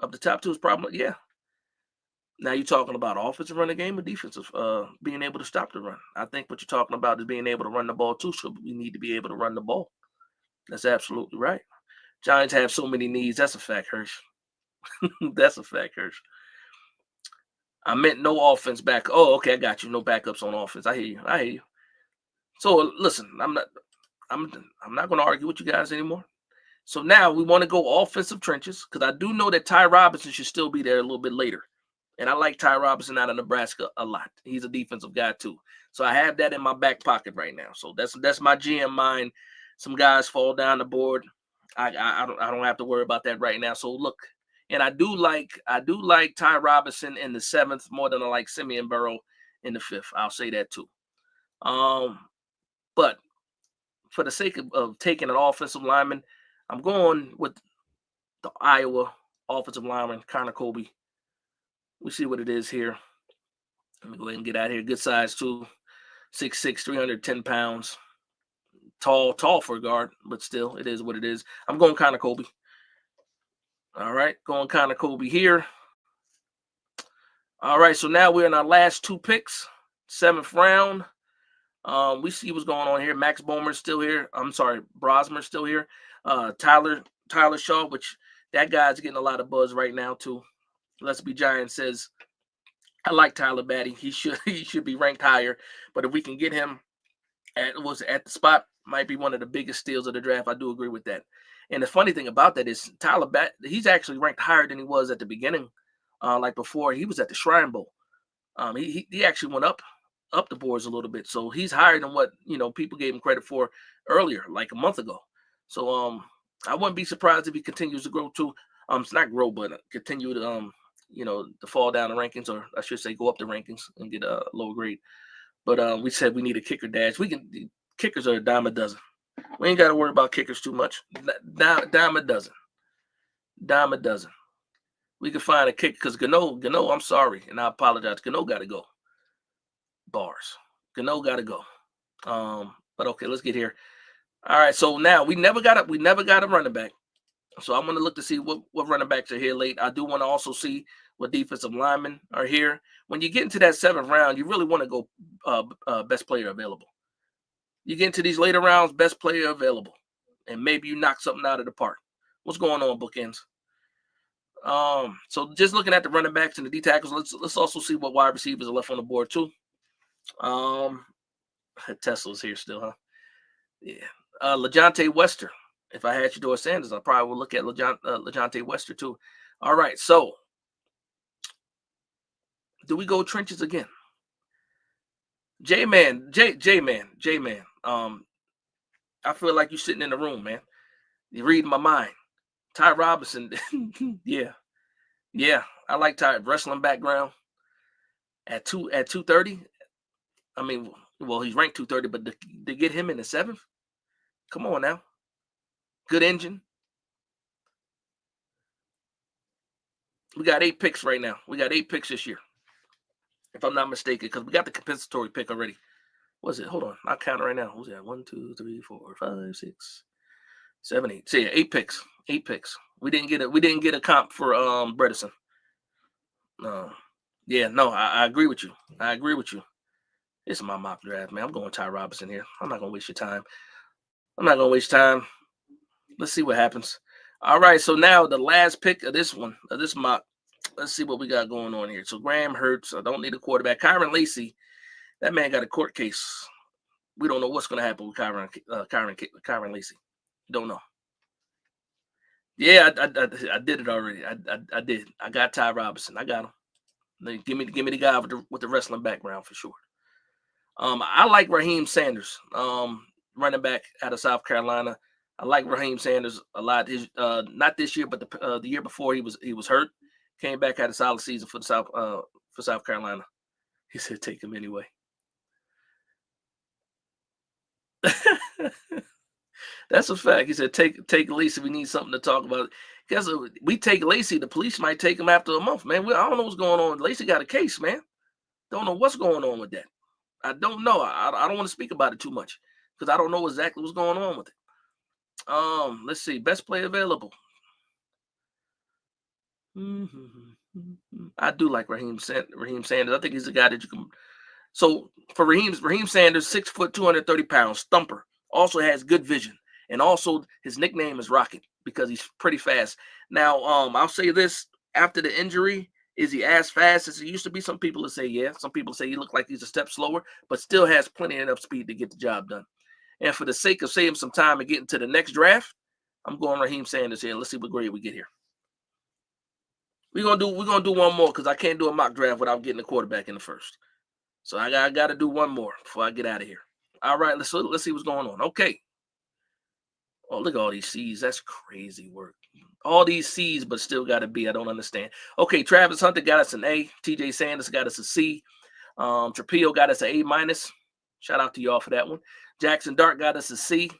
Up the top two is problem. Yeah. Now you're talking about offensive running game or defensive, being able to stop the run. I think what you're talking about is being able to run the ball too. So we need to be able to run the ball. That's absolutely right. Giants have so many needs. That's a fact, Hirsch. That's a fact, Hirsch. I meant no offense back. Oh, okay, I got you. No backups on offense. I hear you. I hear you. So listen, I'm not going to argue with you guys anymore. So now we want to go offensive trenches because I do know that Ty Robinson should still be there a little bit later. And I like Ty Robinson out of Nebraska a lot. He's a defensive guy too. So I have that in my back pocket right now. So that's my GM mind. Some guys fall down the board. I don't have to worry about that right now. So look, and I do like Ty Robinson in the 7th more than I like Simeon Burrow in the 5th. I'll say that too. But for the sake of taking an offensive lineman, I'm going with the Iowa offensive lineman, Connor Kobe. We see what it is here. Let me go ahead and get out here. Good size too. 6'6", 310 pounds. Tall for a guard, but still, it is what it is. I'm going Connor Kobe. All right, going Connor Kobe here. All right, so now we're in our last 2 picks. 7th round. We see what's going on here. Max Bomer's still here. I'm sorry, Brosmer's still here. Tyler Shaw, which that guy's getting a lot of buzz right now too. Let's Be Giant says, I like Tyler Batty. He should be ranked higher. But if we can get him at the spot, might be one of the biggest steals of the draft. I do agree with that. And the funny thing about that is Tyler Batty, he's actually ranked higher than he was at the beginning. Like before, he was at the Shrine Bowl. He actually went up the boards a little bit. So he's higher than what people gave him credit for earlier, like a month ago. So I wouldn't be surprised if he continues to grow too. It's not grow, but continue to to fall down the rankings, or I should say go up the rankings and get a lower grade. But we said we need a kicker dash. Kickers are a dime a dozen. We ain't got to worry about kickers too much. Dime a dozen. Dime a dozen. We can find a kicker because Gano, I'm sorry, and I apologize. Gano got to go. Bars. Gano got to go. But okay, let's get here. All right, so now we never got a running back. So I'm going to look to see what running backs are here late. I do want to also see what defensive linemen are here. When you get into that 7th round, you really want to go best player available. You get into these later rounds, best player available. And maybe you knock something out of the park. What's going on, bookends? So just looking at the running backs and the D tackles, let's also see what wide receivers are left on the board too. Tesla's here still, huh? Yeah. LeJohntay Wester. If I had Shedeur Sanders, I probably would look at LeJohntay Wester too. All right, so do we go trenches again? J-Man. I feel like you're sitting in the room, man. You're reading my mind. Ty Robinson. Yeah. I like Ty. Wrestling background. At 230. I mean, well, he's ranked 230, but to get him in the 7th, come on now. Good engine. We got 8 picks right now. We got 8 picks this year, if I'm not mistaken, because we got the compensatory pick already. What's it? Hold on. I'll count it right now. What's that? 1, 2, 3, 4, 5, 6, 7, 8. So yeah, 8 picks. 8 picks. We didn't get a comp for Bredesen. Yeah, no, I agree with you. It's my mock draft, man. I'm going Ty Robinson here. I'm not gonna waste your time. Let's see what happens. All right, so now the last pick of this mock, Let's see what we got going on here. So Graham Hurts. I don't need a quarterback. Kyron Lacy. That man got a court case. We don't know what's going to happen with Kyron Lacy. Don't know. Yeah, I did it already. I did. I got Ty Robinson. I got him. Give me the guy with the wrestling background for sure. I like Raheem Sanders, running back out of South Carolina. I like Raheem Sanders a lot. His not this year, but the year before he was hurt. Came back, had a solid season for South Carolina. He said take him anyway. That's a fact. He said take Lacey. We need something to talk about. Because we take Lacey, the police might take him after a month, man. I don't know what's going on. Lacey got a case, man. Don't know what's going on with that. I don't know. I don't want to speak about it too much because I don't know exactly what's going on with it. Let's see. Best play available. I do like Raheem Sanders. I think he's a guy that you can. So for Raheem Sanders, 6 foot, 230 pounds, thumper. Also has good vision, and also his nickname is Rocket because he's pretty fast. Now, I'll say this: after the injury, is he as fast as he used to be? Some people will say yeah. Some people say he looked like he's a step slower, but still has plenty enough speed to get the job done. And for the sake of saving some time and getting to the next draft, I'm going Raheem Sanders here. Let's see what grade we get here. We're gonna do one more because I can't do a mock draft without getting the quarterback in the first. So I got to do one more before I get out of here. All right, let's see what's going on. Okay. Oh, look at all these C's. That's crazy work. All these C's, but still got a B. I don't understand. Okay, Travis Hunter got us an A. TJ Sanders got us a C. Trapillo got us an A minus. Shout out to y'all for that one. Jackson Dart got us a C.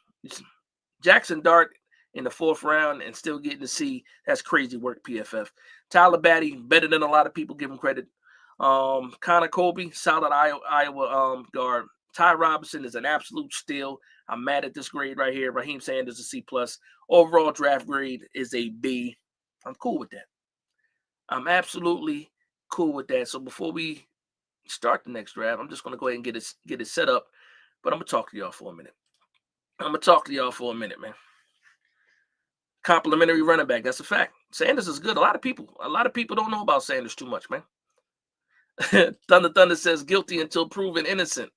Jackson Dart in the 4th round and still getting a C. That's crazy work, PFF. Tyler Batty, better than a lot of people give him credit. Connor Colby, solid Iowa guard. Ty Robinson is an absolute steal. I'm mad at this grade right here. Raheem Sanders a C+. Overall draft grade is a B. I'm cool with that. I'm absolutely cool with that. So before we start the next draft, I'm just going to go ahead and get it set up. But I'm going to talk to y'all for a minute. Man. Complimentary running back. That's a fact. Sanders is good. A lot of people don't know about Sanders too much, man. Thunder says guilty until proven innocent.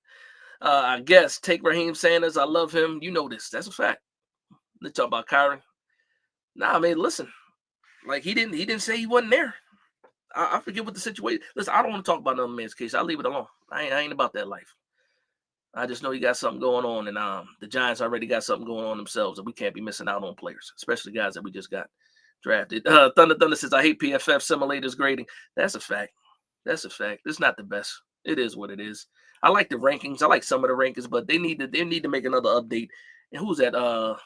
I guess take Raheem Sanders. I love him. You know this. That's a fact. Let's talk about Kyron. Nah, man, listen. Like he didn't say he wasn't there. I forget what the situation. Listen, I don't want to talk about another man's case. I'll leave it alone. I ain't about that life. I just know he got something going on, and the Giants already got something going on themselves, and we can't be missing out on players, especially guys that we just got drafted. Thunder says I hate PFF simulators grading. That's a fact. It's not the best. It is what it is. I like the rankings. I like some of the rankings, but they need to make another update. And who's that?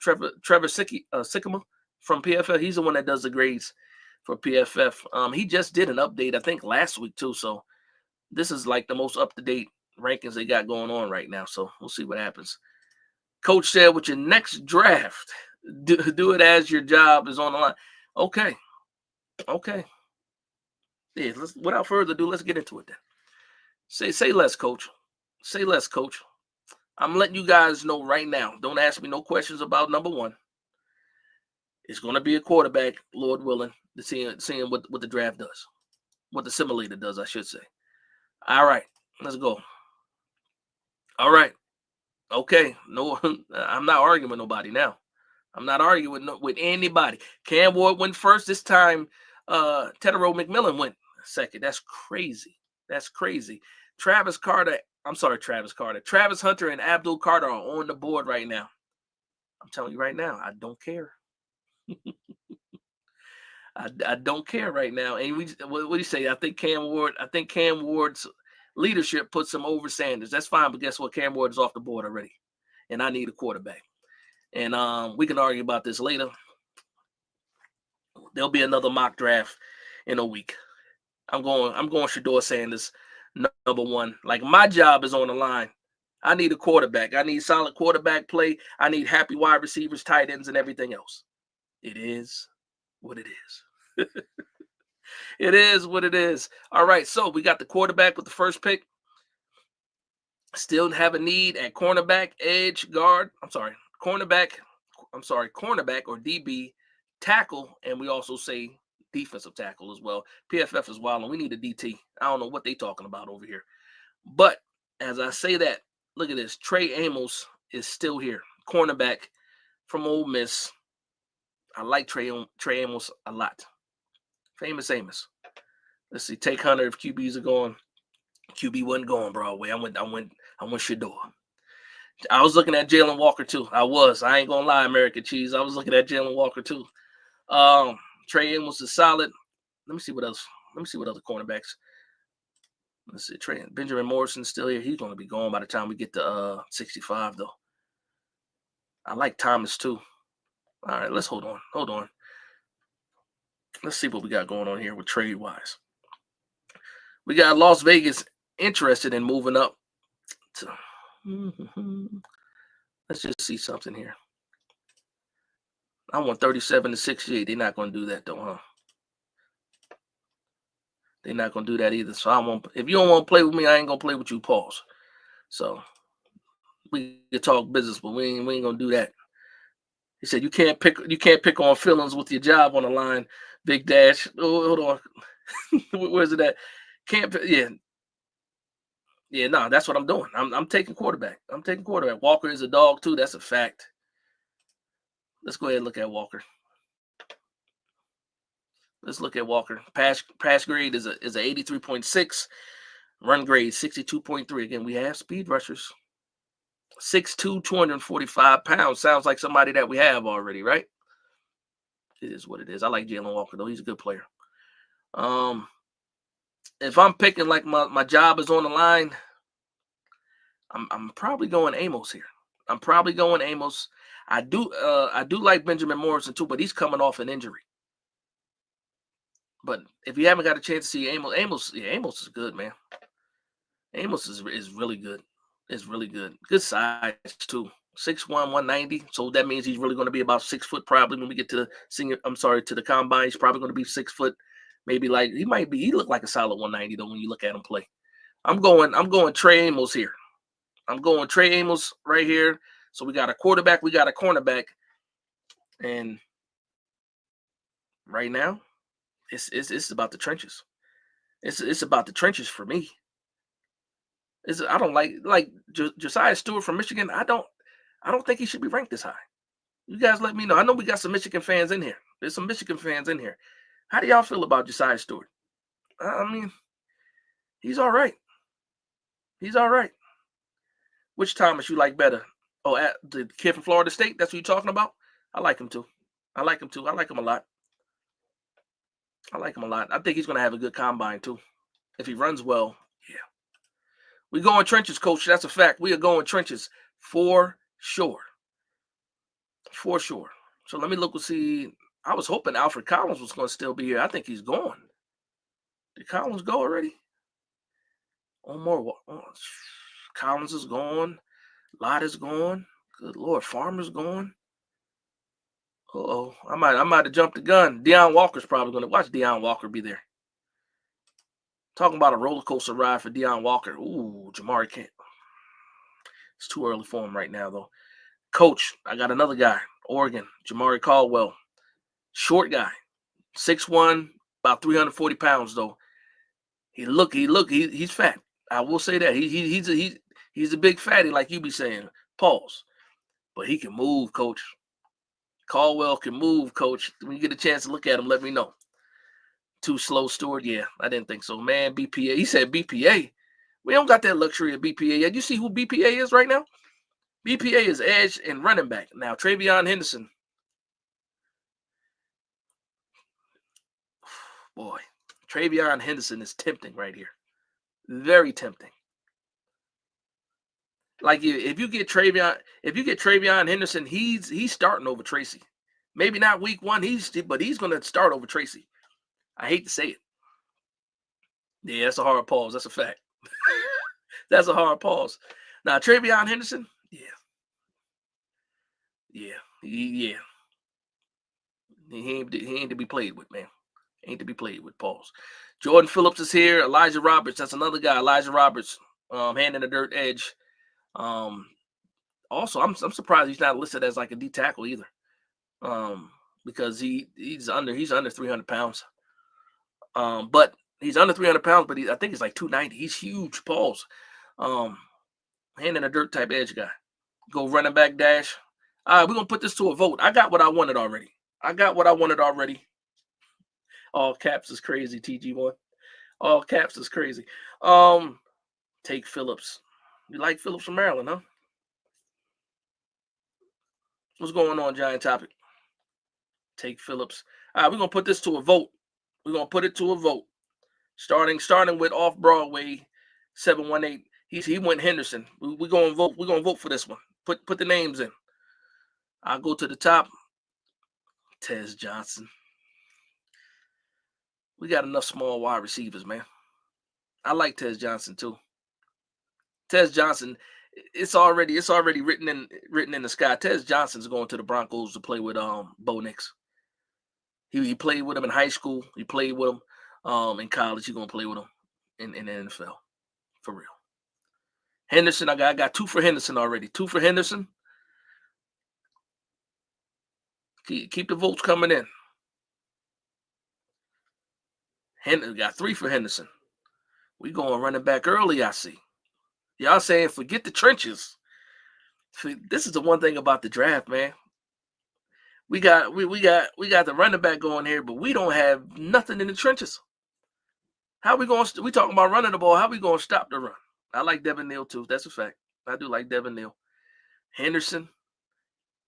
Trevor Sycamore from PFF. He's the one that does the grades for PFF. He just did an update, I think, last week too. So this is like the most up-to-date rankings they got going on right now. So we'll see what happens. Coach said with your next draft, do it as your job is on the line. Okay. Yeah, without further ado, let's get into it then. Say less, coach. Say less, coach. I'm letting you guys know right now. Don't ask me no questions about number one. It's going to be a quarterback, Lord willing, to seeing what the draft does. What the simulator does, I should say. All right, let's go. All right. Okay. No, I'm not arguing with nobody now. I'm not arguing with anybody. Cam Ward went first. This time, Tedero McMillan went second. That's crazy. Travis Hunter and Abdul Carter are on the board right now. I'm telling you right now, I don't care. I don't care right now. And what do you say? I think Cam Ward's leadership puts him over Sanders. That's fine, but guess what? Cam Ward is off the board already, and I need a quarterback. And we can argue about this later. There'll be another mock draft in a week. I'm going Shedeur Sanders, number one. Like my job is on the line. I need a quarterback. I need solid quarterback play. I need happy wide receivers, tight ends, and everything else. It is what it is. It is what it is. All right, so we got the quarterback with the first pick. Still have a need at cornerback, edge, guard. Cornerback or DB, tackle, and we also say defensive tackle as well. PFF is wild, and we need a DT. I don't know what they talking about over here. But as I say that, look at this. Trey Amos is still here, cornerback from Ole Miss. I like Trey Amos a lot. Famous Amos. Let's see. Take Hunter if QBs are going. QB wasn't going Broadway. I went Shador. I was looking at Jalen Walker too. I ain't gonna lie, American Cheese. I was looking at Jalen Walker too. Trey Amos is solid. Let me see what else. Let me see what other cornerbacks. Let's see. Benjamin Morrison's still here. He's gonna be gone by the time we get to 65 though. I like Thomas too. All right, let's hold on. Let's see what we got going on here with trade wise. We got Las Vegas interested in moving up to, let's just see something here. I want 37 to 68. They're not going to do that though, huh? They're not going to do that either. So I won't. If you don't want to play with me, I ain't going to play with you. Pause. So we can talk business, but we ain't going to do that. He said you can't pick on feelings with your job on the line. Big Dash. Oh, hold on. Where's it at? Can't. Yeah. No, that's what I'm doing. I'm taking quarterback. Walker is a dog too. That's a fact. Let's go ahead and look at Walker. Let's look at Walker. Pass grade is a 83.6. Run grade 62.3. Again, we have speed rushers. 6'2", 245 pounds. Sounds like somebody that we have already, right? It is what it is. I like Jalen Walker though. He's a good player. If I'm picking like my job is on the line, I'm probably going Amos here. I do like Benjamin Morrison too, but he's coming off an injury. But if you haven't got a chance to see Amos is good, man. Amos is really good. It's really good. Good size too. 6'1", 190. So that means he's really going to be about 6 foot probably when we get to the combine. He's probably going to be 6 foot. Maybe like he looked like a solid 190 though when you look at him play. I'm going Trey Amos here. I'm going Trey Amos right here. So we got a quarterback, we got a cornerback. And right now, it's about the trenches. It's about the trenches for me. I don't like Josiah Stewart from Michigan. I don't think he should be ranked this high. You guys let me know. I know we got some Michigan fans in here. There's some Michigan fans in here. How do y'all feel about Josiah Stewart? I mean, he's all right. Which Thomas you like better? Oh, the kid from Florida State? That's what you're talking about? I like him too. I like him a lot. I think he's going to have a good combine too. If he runs well, yeah. We going trenches, coach. That's a fact. We are going trenches for sure. So let me look and see. I was hoping Alfred Collins was going to still be here. I think he's gone. Did Collins go already? One more. Oh, Collins is gone. Lott is gone. Good Lord, Farmer's gone. I might have jumped the gun. Deion Walker's probably going to watch Deion Walker be there. Talking about a roller coaster ride for Deion Walker. Ooh, Jamari can't. It's too early for him right now, though. Coach, I got another guy. Oregon, Jamari Caldwell. Short guy. 6'1", about 340 pounds, though. He's fat. I will say that. He's a big fatty, like you be saying. Pause. But he can move, coach. Caldwell can move, coach. When you get a chance to look at him, let me know. Too slow, Stewart? Yeah, I didn't think so. Man, BPA. He said BPA. We don't got that luxury of BPA yet. You see who BPA is right now? BPA is edge and running back. Now, Travion Henderson. Boy, Travion Henderson is tempting right here. Very tempting. Like if you get Travion Henderson, he's starting over Tracy. Maybe not week 1, but he's going to start over Tracy. I hate to say it. Yeah, that's a hard pause. That's a fact. That's a hard pause. Now, Travion Henderson, yeah. He ain't to be played with, man. Ain't to be played with. Pause. Jordan Phillips is here. Elijah Roberts, that's another guy. Elijah Roberts, hand in the dirt edge. Also, I'm surprised he's not listed as like a D tackle either. Because he's under 300 pounds. But he's under 300 pounds, but I think he's like 290. He's huge. Pause. Um, hand in a dirt type edge guy. Go running back dash. All right, we're gonna put this to a vote. I got what I wanted already. I got what I wanted already. All caps is crazy, TG1. All caps is crazy. Um, take Phillips. You like Phillips from Maryland, huh? What's going on, Giant Topic? Take Phillips. All right, we're gonna put this to a vote. We're gonna put it to a vote. Starting with off Broadway, 718. He went Henderson. We're gonna vote. We're gonna vote for this one. Put the names in. I'll go to the top. Tez Johnson. We got enough small wide receivers, man. I like Tez Johnson too. Tez Johnson, it's already written in the sky. Tez Johnson's going to the Broncos to play with Bo Nix. He played with him in high school. He played with him in college. He's gonna play with him in the NFL for real. Henderson, I got two for Henderson already. Two for Henderson. Keep the votes coming in. Henderson got 3 for Henderson. We going running back early, I see. Y'all saying forget the trenches. This is the one thing about the draft, man. We got the running back going here, but we don't have nothing in the trenches. How we going? We talking about running the ball. How we going to stop the run? I like Devin Neal too. That's a fact. I do like Devin Neal. Henderson.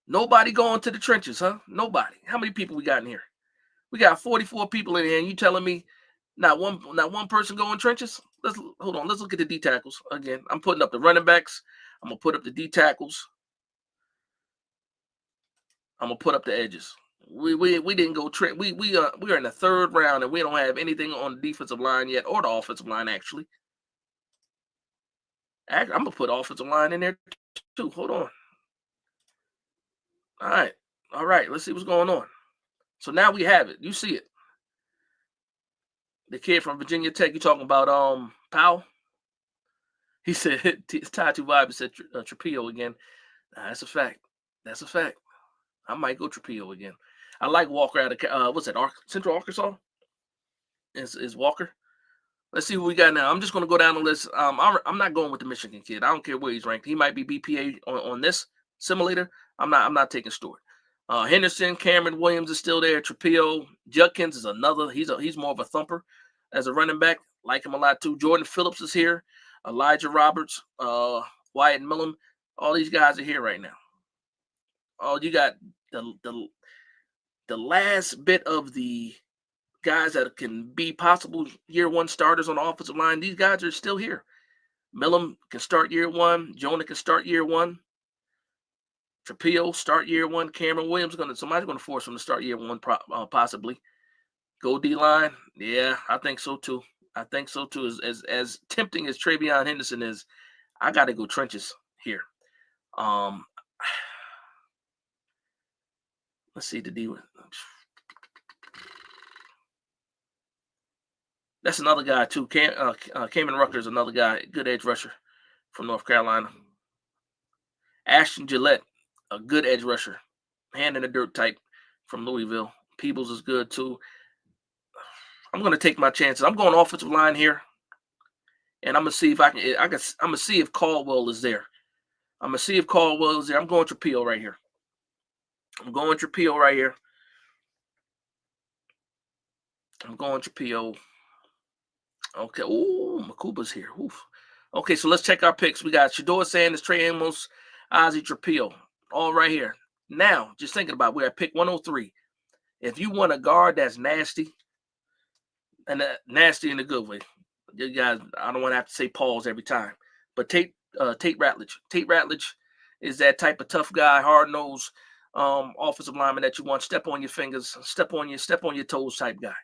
Nobody going to the trenches, huh? Nobody. How many people we got in here? We got 44 people in here, and you telling me not one person going trenches? Hold on. Let's look at the D tackles again. I'm putting up the running backs. I'm gonna put up the D tackles. I'm gonna put up the edges. We didn't go we are in the 3rd round and we don't have anything on the defensive line yet or the offensive line actually. I'm gonna put offensive line in there too. Hold on. All right. Let's see what's going on. So now we have it. You see it. The kid from Virginia Tech. You talking about Powell? He said Tatu Vibe said Trapillo again. That's a fact. That's a fact. I might go Trapillo again. I like Walker out of what's that? Central Arkansas. Is Walker? Let's see what we got now. I'm just gonna go down the list. I'm not going with the Michigan kid. I don't care where he's ranked. He might be BPA on this simulator. I'm not taking Stewart. Henderson, Cameron Williams is still there. Trapillo, Judkins is another. He's more of a thumper as a running back. Like him a lot too. Jordan Phillips is here. Elijah Roberts, Wyatt Millum. All these guys are here right now. Oh, you got the last bit of the guys that can be possible year 1 starters on the offensive line. These guys are still here. Millum can start year 1. Jonah can start year 1. Trapillo start year 1. Cameron Williams somebody's gonna force him to start year 1 possibly. Go D line. Yeah, I think so too. As tempting as Travion Henderson is, I got to go trenches here. Let's see the D. That's another guy too. Cameron Rucker is another guy, good edge rusher from North Carolina. Ashton Gillette, a good edge rusher, hand in the dirt type from Louisville. Peebles is good too. I'm going to take my chances. I'm going offensive line here, and I'm gonna see if I'm gonna see if Caldwell is there. I'm going Trapillo right here. I'm going Trapillo. Okay. Ooh, Makuba's here. Oof. Okay, so let's check our picks. We got Shador Sanders, Trey Amos, Ozzie Trapillo, all right here. Now, just thinking about it, we're at pick 103. If you want a guard that's nasty, and nasty in a good way, you guys, I don't want to have to say pause every time, but Tate Ratledge. Tate Ratledge is that type of tough guy, hard-nosed offensive lineman that you want. Step on your fingers, step on your toes type guy.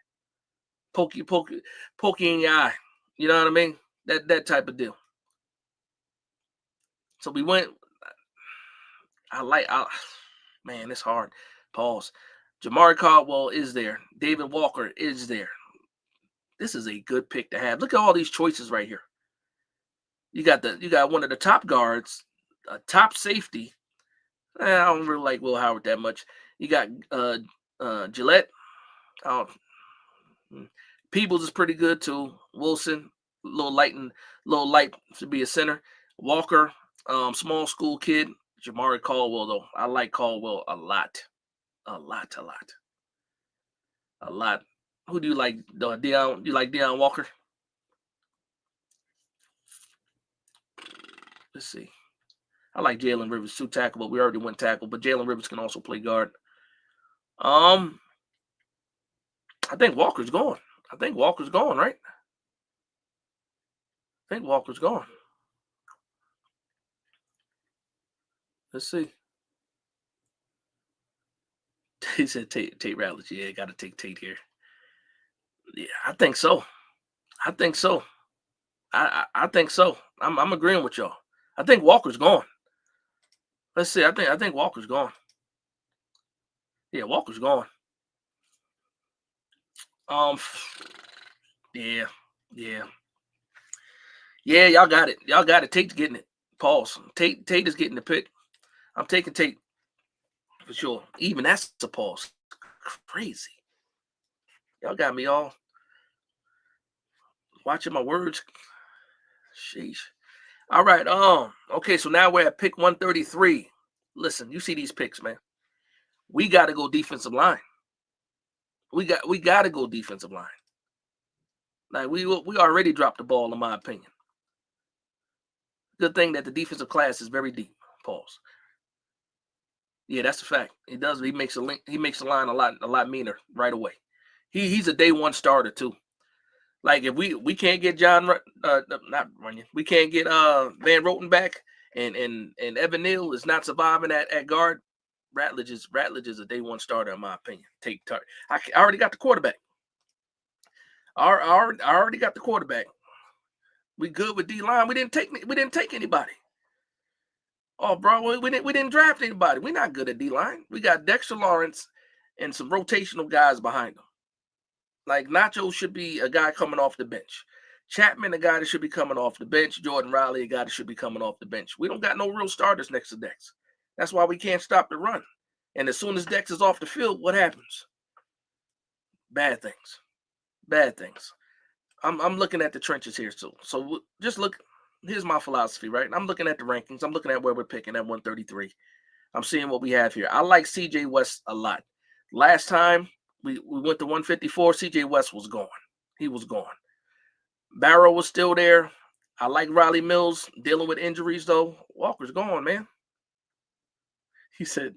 Poke you in your eye. You know what I mean? That type of deal. So we went. Man, it's hard. Pause. Jamari Caldwell is there. David Walker is there. This is a good pick to have. Look at all these choices right here. You got one of the top guards, a top safety. I don't really like Will Howard that much. You got Gillette. Peebles is pretty good too. Wilson, little light to be a center. Walker, small school kid. Jamari Caldwell though. I like Caldwell a lot, a lot, a lot, a lot. Who do you like? Deion? You like Deion Walker? Let's see. I like Jalen Rivers too, tackle, but we already went tackle. But Jalen Rivers can also play guard. Um, I think Walker's gone. I think Walker's gone, right? I think Walker's gone. Let's see. He said Tate Ratledge. Yeah, got to take Tate here. Yeah, I think so. I think so. I think so. I'm agreeing with y'all. I think Walker's gone. Let's see. I think Walker's gone. Yeah, Walker's gone. Um, yeah, yeah, yeah. Y'all got it. Y'all got it. Tate's getting it. Pause. Tate is getting the pick. I'm taking Tate for sure. Even that's a pause. Crazy. Y'all got me all watching my words. Sheesh. All right. Okay. So now we're at pick 133. Listen, you see these picks, man. We got to go defensive line. We got to go defensive line. Like we already dropped the ball, in my opinion. Good thing that the defensive class is very deep. Pause. Yeah, that's a fact. He does. He makes the line a lot meaner right away. He's a day one starter too. Like if we can't get not Runyon, we can't get Van Roten back, and Evan Neal is not surviving at guard. Ratledge is a day one starter in my opinion. I already got the quarterback. I already got the quarterback. We good with D line. We didn't take anybody. Oh, bro, we didn't draft anybody. We're not good at D line. We got Dexter Lawrence and some rotational guys behind him. Like Nacho should be a guy coming off the bench. Chapman, a guy that should be coming off the bench. Jordan Riley, a guy that should be coming off the bench. We don't got no real starters next to Dex. That's why we can't stop the run. And as soon as Dex is off the field, what happens? Bad things. Bad things. I'm looking at the trenches here. So just look. Here's my philosophy, right? I'm looking at the rankings. I'm looking at where we're picking at 133. I'm seeing what we have here. I like CJ West a lot. Last time we went to 154, CJ West was gone. He was gone. Barrow was still there. I like Riley Mills dealing with injuries though. Walker's gone, man. He said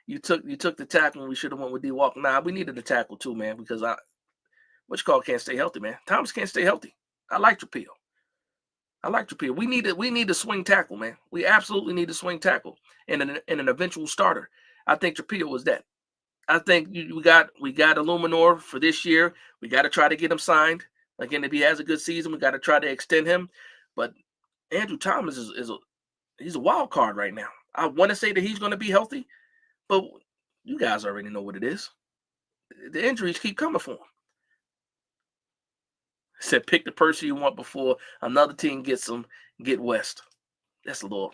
you took the tackle and we should have went with D Walker. Nah, we needed a tackle too, man, because can't stay healthy, man. Thomas can't stay healthy. I like Trapeel. We need a swing tackle, man. We absolutely need a swing tackle and an eventual starter. I think Trapeel was that. I think we got Illuminor for this year. We got to try to get him signed. Again, if he has a good season, we got to try to extend him. But Andrew Thomas he's a wild card right now. I want to say that he's going to be healthy, but you guys already know what it is. The injuries keep coming for him. Said pick the person you want before another team gets them. Get West. That's a little.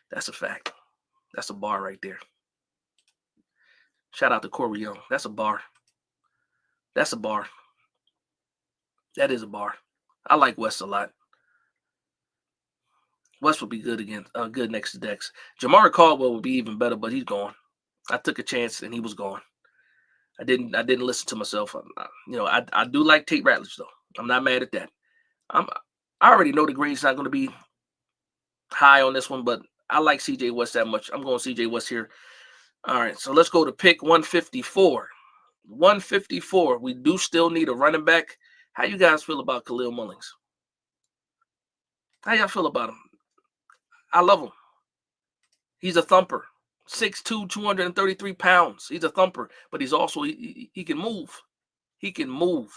That's a fact. That's a bar right there. Shout out to Corey Young. That's a bar. That's a bar. That is a bar. I like West a lot. West would be good again. Good next to Dex. Jamari Caldwell would be even better, but he's gone. I took a chance and he was gone. I didn't listen to myself. I do like Tate Ratledge though. I'm not mad at that. I already know the grade's not going to be high on this one, but I like CJ West that much. I'm going CJ West here. All right, so let's go to pick 154. 154. We do still need a running back. How you guys feel about Khalil Mullings? How y'all feel about him? I love him. He's a thumper. 6'2", 233 pounds. He's a thumper, but he's also he can move. He can move.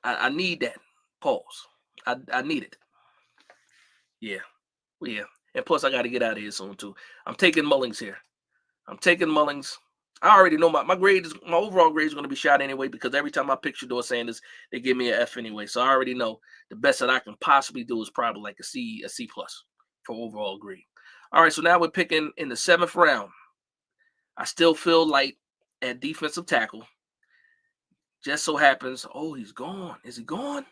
I need that. Pause. I need it. Yeah. And plus, I got to get out of here soon too. I'm taking Mullings here. I'm taking Mullings. I already know my overall grade is going to be shot anyway because every time I pick Shedeur Sanders, they give me an F anyway. So I already know the best that I can possibly do is probably like a C plus for overall grade. All right, so now we're picking in the 7th round. I still feel light at defensive tackle. Just so happens, oh, he's gone. Is he gone?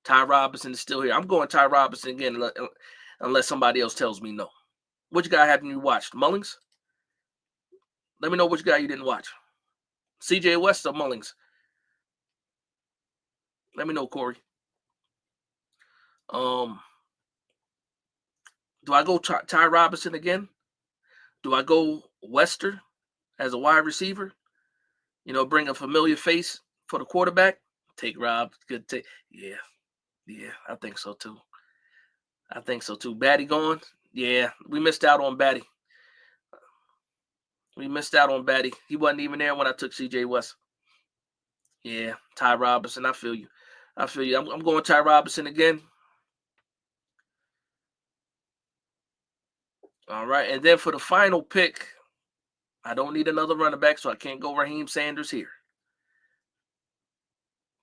Ty Robinson is still here. I'm going Ty Robinson again, unless somebody else tells me no. Which guy haven't you watched? Mullings? Let me know which guy you didn't watch. CJ West or Mullings? Let me know, Corey. Do I go Ty Robinson again? Do I go Wester as a wide receiver? Bring a familiar face for the quarterback. Take Rob. Good take. Yeah, I think so too. Batty gone. Yeah, we missed out on Batty. He wasn't even there when I took CJ West. Yeah, Ty Robinson. I feel you. I'm going Ty Robinson again. All right, and then for the final pick, I don't need another running back, so I can't go Raheem Sanders here.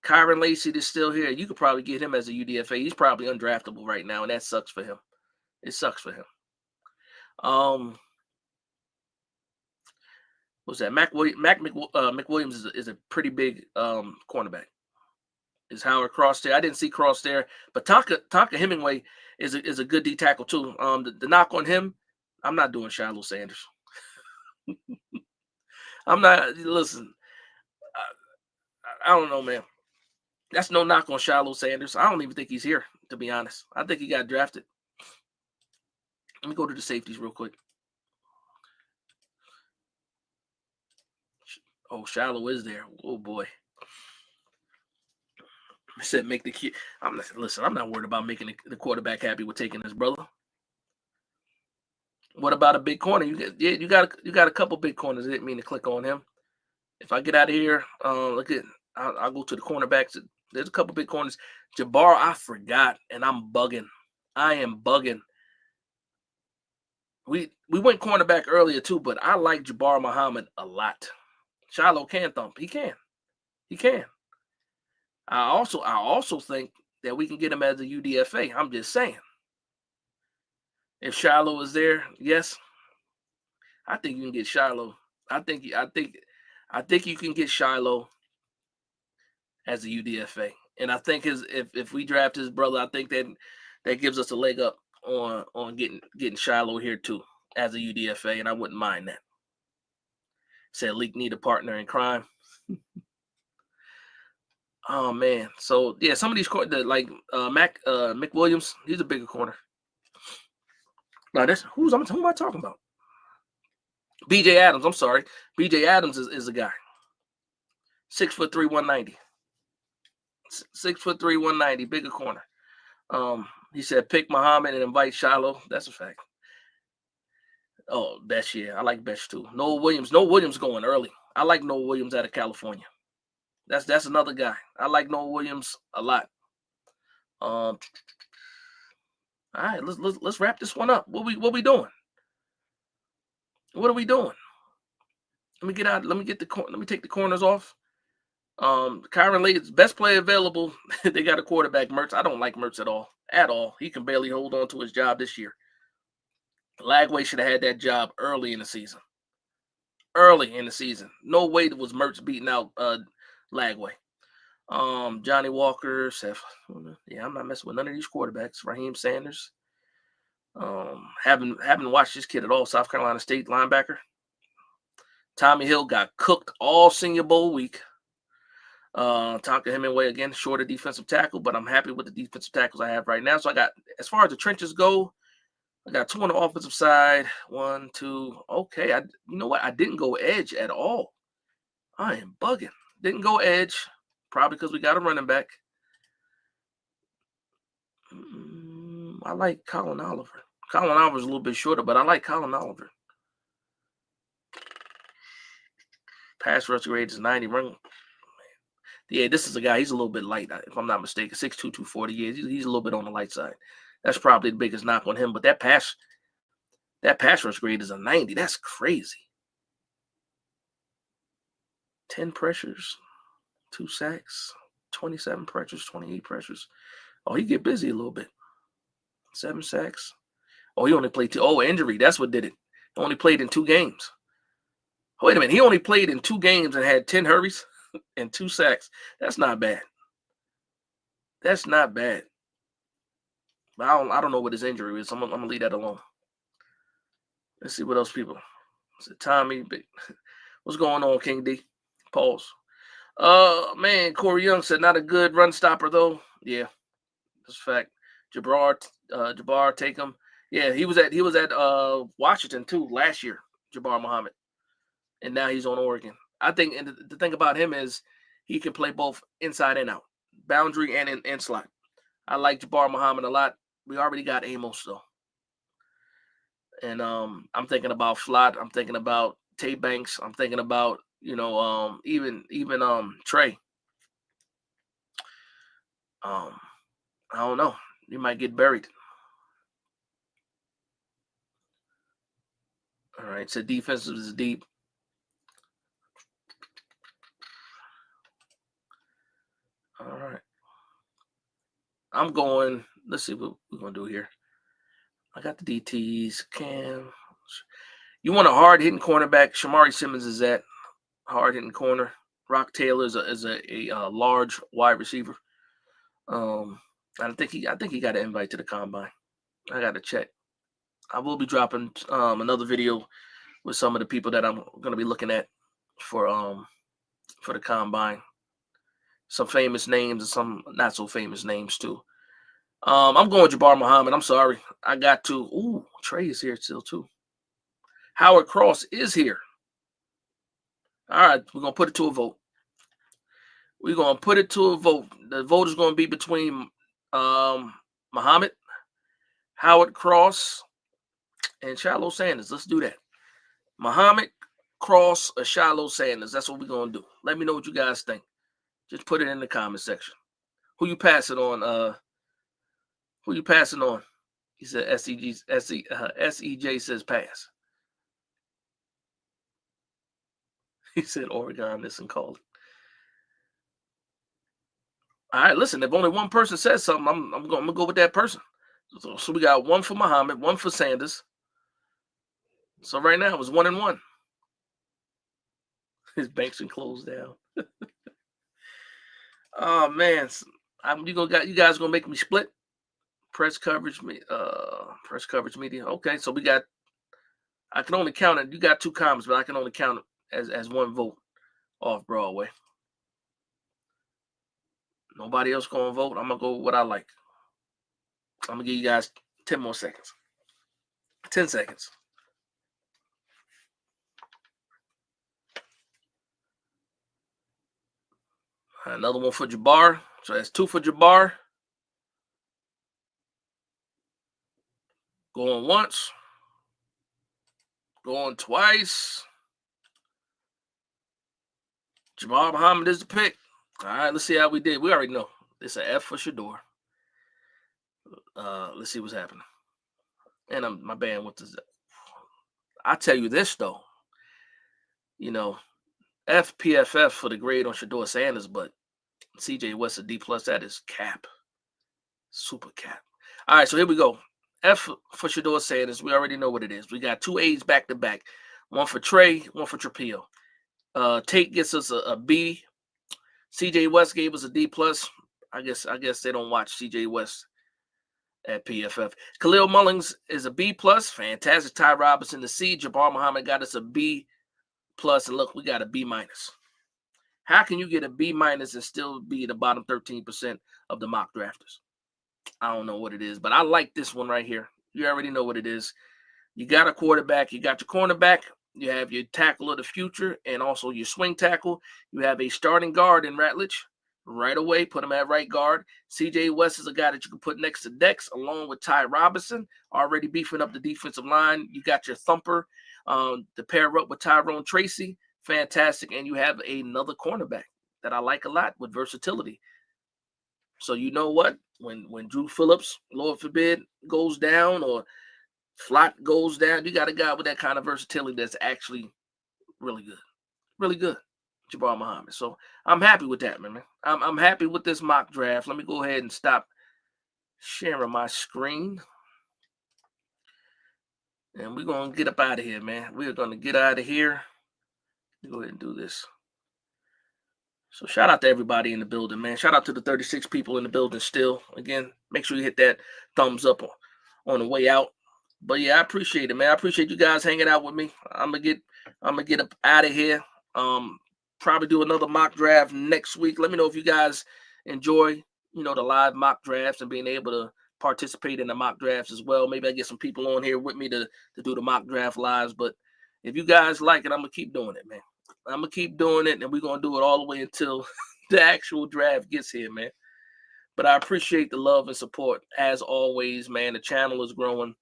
Kyron Lacy is still here. You could probably get him as a UDFA. He's probably undraftable right now, and that sucks for him. It sucks for him. What's that? McWilliams is a pretty big cornerback. Is Howard Cross there? I didn't see Cross there, but Tonka Hemingway is a good D tackle too. The knock on him, I'm not doing Shiloh Sanders. I'm not. Listen, I don't know, man. That's no knock on Shiloh Sanders. I don't even think he's here, to be honest. I think he got drafted. Let me go to the safeties real quick. Oh, Shiloh is there. Oh boy. I said make the kid. I'm not worried about making the quarterback happy with taking his brother. What about a big corner? You got a couple big corners. I didn't mean to click on him. If I get out of here, I'll go to the cornerbacks. There's a couple big corners. Jabbar, I forgot, and I'm bugging. I am bugging. We went cornerback earlier too, but I like Jabbar Muhammad a lot. Shiloh can thump. He can. I also think that we can get him as a UDFA. I'm just saying. If Shiloh is there, yes, I think you can get Shiloh. I think you can get Shiloh as a UDFA, and I think if we draft his brother, I think that gives us a leg up on getting Shiloh here too as a UDFA, and I wouldn't mind that. Said Leak need a partner in crime. Oh man, so yeah, some of these like Mick Williams, he's a bigger corner. Now who am I talking about? BJ Adams. I'm sorry, BJ Adams is a guy. 6'3", 190. 6'3", 190, bigger corner. He said pick Muhammad and invite Shiloh. That's a fact. Oh, Besh, yeah, I like Besh too. Noah Williams going early. I like Noah Williams out of California. That's another guy. I like Noah Williams a lot. All right, let's wrap this one up. What we doing? What are we doing? Let me get out. Let me take the corners off. Kyron Late's best player available. They got a quarterback, Mertz. I don't like Mertz at all. At all. He can barely hold on to his job this year. Lagway should have had that job early in the season. No way was Mertz beating out Lagway. Johnny Walker, Seth. Yeah, I'm not messing with none of these quarterbacks. Raheem Sanders. Haven't watched this kid at all. South Carolina State linebacker. Tommy Hill got cooked all Senior Bowl week. Tonka Hemingway again, shorter defensive tackle, but I'm happy with the defensive tackles I have right now. So I got, as far as the trenches go, I got 2 on the offensive side. 1, 2. Okay, you know what? I didn't go edge at all. I am bugging. Didn't go edge, probably because we got a running back. I like Colin Oliver. Colin Oliver's a little bit shorter, but I like Colin Oliver. Pass rush grade is 90. Yeah, this is a guy. He's a little bit light, if I'm not mistaken. 6'2", 240. Yeah, he's a little bit on the light side. That's probably the biggest knock on him. But that pass rush grade is a 90. That's crazy. 10 pressures, 2 sacks, 27 pressures, 28 pressures. Oh, he get busy a little bit. 7 sacks. Oh, he only played 2. Oh, injury. That's what did it. He only played in 2 games. Wait a minute. He only played in 2 games and had 10 hurries and 2 sacks. That's not bad. That's not bad. But I don't know what his injury is. I'm gonna leave that alone. Let's see what else people. Is it Tommy? What's going on, King D? Pause. Man, Corey Young said not a good run stopper though. Yeah, that's a fact. Jabbar take him. Yeah, he was at Washington too last year. Jabbar Muhammad, and now he's on Oregon. I think, and the thing about him is he can play both inside and out, boundary and in slot. I like Jabbar Muhammad a lot. We already got Amos though, and I'm thinking about Flott. I'm thinking about Tay Banks. I'm thinking about even Trey. Um, I don't know. He might get buried. All right, so defensive is deep. All right, I'm going. Let's see what we're gonna do here. I got the DTs. You want a hard hitting cornerback? Shamari Simmons is that hard hitting corner. Rock Taylor is a large wide receiver. I think he got an invite to the combine. I got to check. I will be dropping another video with some of the people that I'm going to be looking at for the combine. Some famous names and some not so famous names too. I'm going Jabbar Muhammad. I'm sorry. I got to. Ooh, Trey is here still too. Howard Cross is here. All right, we're going to put it to a vote. We're going to put it to a vote. The vote is going to be between Muhammad, Howard Cross, and Shiloh Sanders. Let's do that. Muhammad, Cross, or Shiloh Sanders. That's what we're going to do. Let me know what you guys think. Just put it in the comment section. Who you passing on? Who you passing on? He said SEJ says pass. He said Oregon, listen, call it. All right, listen, if only one person says something, I'm going to go with that person. So we got one for Muhammad, one for Sanders. So right now it's 1-1. His bank's been closed down. Oh man, you guys gonna make me split press coverage media. Okay, so we got. I can only count it. You got 2 comments, but I can only count it as one vote off Broadway. Nobody else gonna vote. I'm gonna go with what I like. I'm gonna give you guys 10 more seconds. 10 seconds. Another one for Jabbar. So that's 2 for Jabbar. Going once. Going twice. Jabbar Muhammad is the pick. All right, let's see how we did. We already know. It's an F for Shador. Let's see what's happening. And my band went to. I tell you this though. FPFF for the grade on Shador Sanders, but CJ West a D plus. That is cap. Super cap. All right, so here we go. F for Shador Sanders. We already know what it is. We got 2 A's back to back. One for Trey, one for Trapillo. Tate gets us a B. CJ West gave us a D plus. I guess they don't watch CJ West at PFF. Khalil Mullings is a B plus. Fantastic. Ty Robinson the C. Jabbar Muhammad got us a B plus. And look, we got a B minus. How can you get a B minus and still be the bottom 13% of the mock drafters? I don't know what it is, but I like this one right here. You already know what it is. You got a quarterback. You got your cornerback. You have your tackle of the future and also your swing tackle. You have a starting guard in Ratledge. Right away, put him at right guard. CJ West is a guy that you can put next to Dex along with Ty Robinson, already beefing up the defensive line. You got your thumper to pair up with Tyrone Tracy. Fantastic. And you have another cornerback that I like a lot with versatility. So you know what? When Drew Phillips, Lord forbid, goes down or Flott goes down, you got a guy with that kind of versatility that's actually really good. Really good. Jabbar Muhammad. So I'm happy with that, man. I'm happy with this mock draft. Let me go ahead and stop sharing my screen. And we're going to get up out of here, man. We're going to get out of here. Go ahead and do this. So shout out to everybody in the building, man. Shout out to the 36 people in the building still. Again, make sure you hit that thumbs up on the way out. But yeah, I appreciate it, man. I appreciate you guys hanging out with me. I'm gonna get up out of here. Probably do another mock draft next week. Let me know if you guys enjoy, the live mock drafts and being able to participate in the mock drafts as well. Maybe I get some people on here with me to do the mock draft lives. But if you guys like it, I'm gonna keep doing it, man. I'm gonna keep doing it, and we're gonna do it all the way until the actual draft gets here, man. But I appreciate the love and support as always, man. The channel is growing,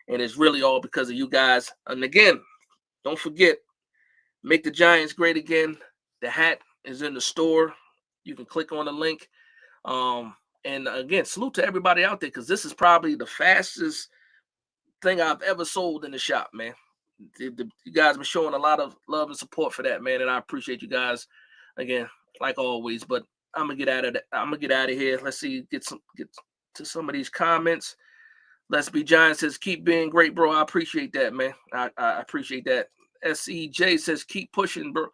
and it's really all because of you guys. And again, don't forget, make the Giants great again. The hat is in the store. You can click on the link. And again, salute to everybody out there, because this is probably the fastest thing I've ever sold in the shop, man. You guys been showing a lot of love and support for that, man, and I appreciate you guys again, like always. But I'm gonna get out of here. Let's see, get to some of these comments. Let's Be Giant says, keep being great, bro. I appreciate that, man. I appreciate that. SEJ says, keep pushing, bro.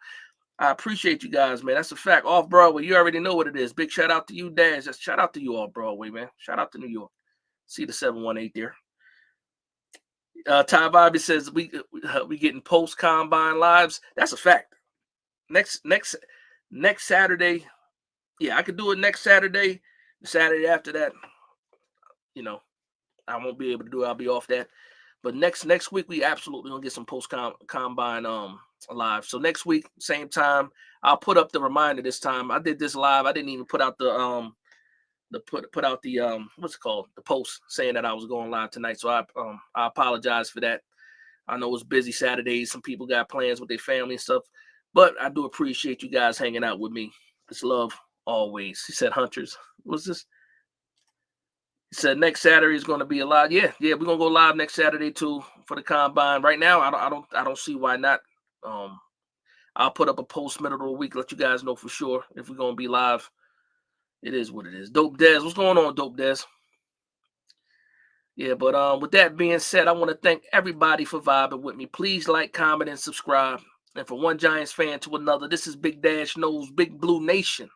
I appreciate you guys, man. That's a fact. Off Broadway, you already know what it is. Big shout out to you, Dash. Just shout out to you, Off Broadway, man. Shout out to New York. See the 718 there. Ty Bobby says we getting post combine lives. That's a fact. Next Saturday, yeah, I could do it next Saturday. The Saturday after that, I won't be able to do it. I'll be off that. But next week we absolutely gonna get some post combine live. So next week, same time, I'll put up the reminder this time. I did this live. I didn't even put out the put out the what's it called, the post saying that I was going live tonight. So I apologize for that. I know it's busy Saturdays. Some people got plans with their family and stuff, but I do appreciate you guys hanging out with me. It's love always. He said, Hunters. What's this? He said next Saturday is going to be a live. Yeah, we're gonna go live next Saturday too for the combine. Right now, I don't see why not. I'll put up a post middle of the week, let you guys know for sure if we're gonna be live. It is what it is. Dope Dez, what's going on, Dope Dez? Yeah, but with that being said, I want to thank everybody for vibing with me. Please like, comment, and subscribe. And for one Giants fan to another, this is Big Dash Knows Big Blue Nation.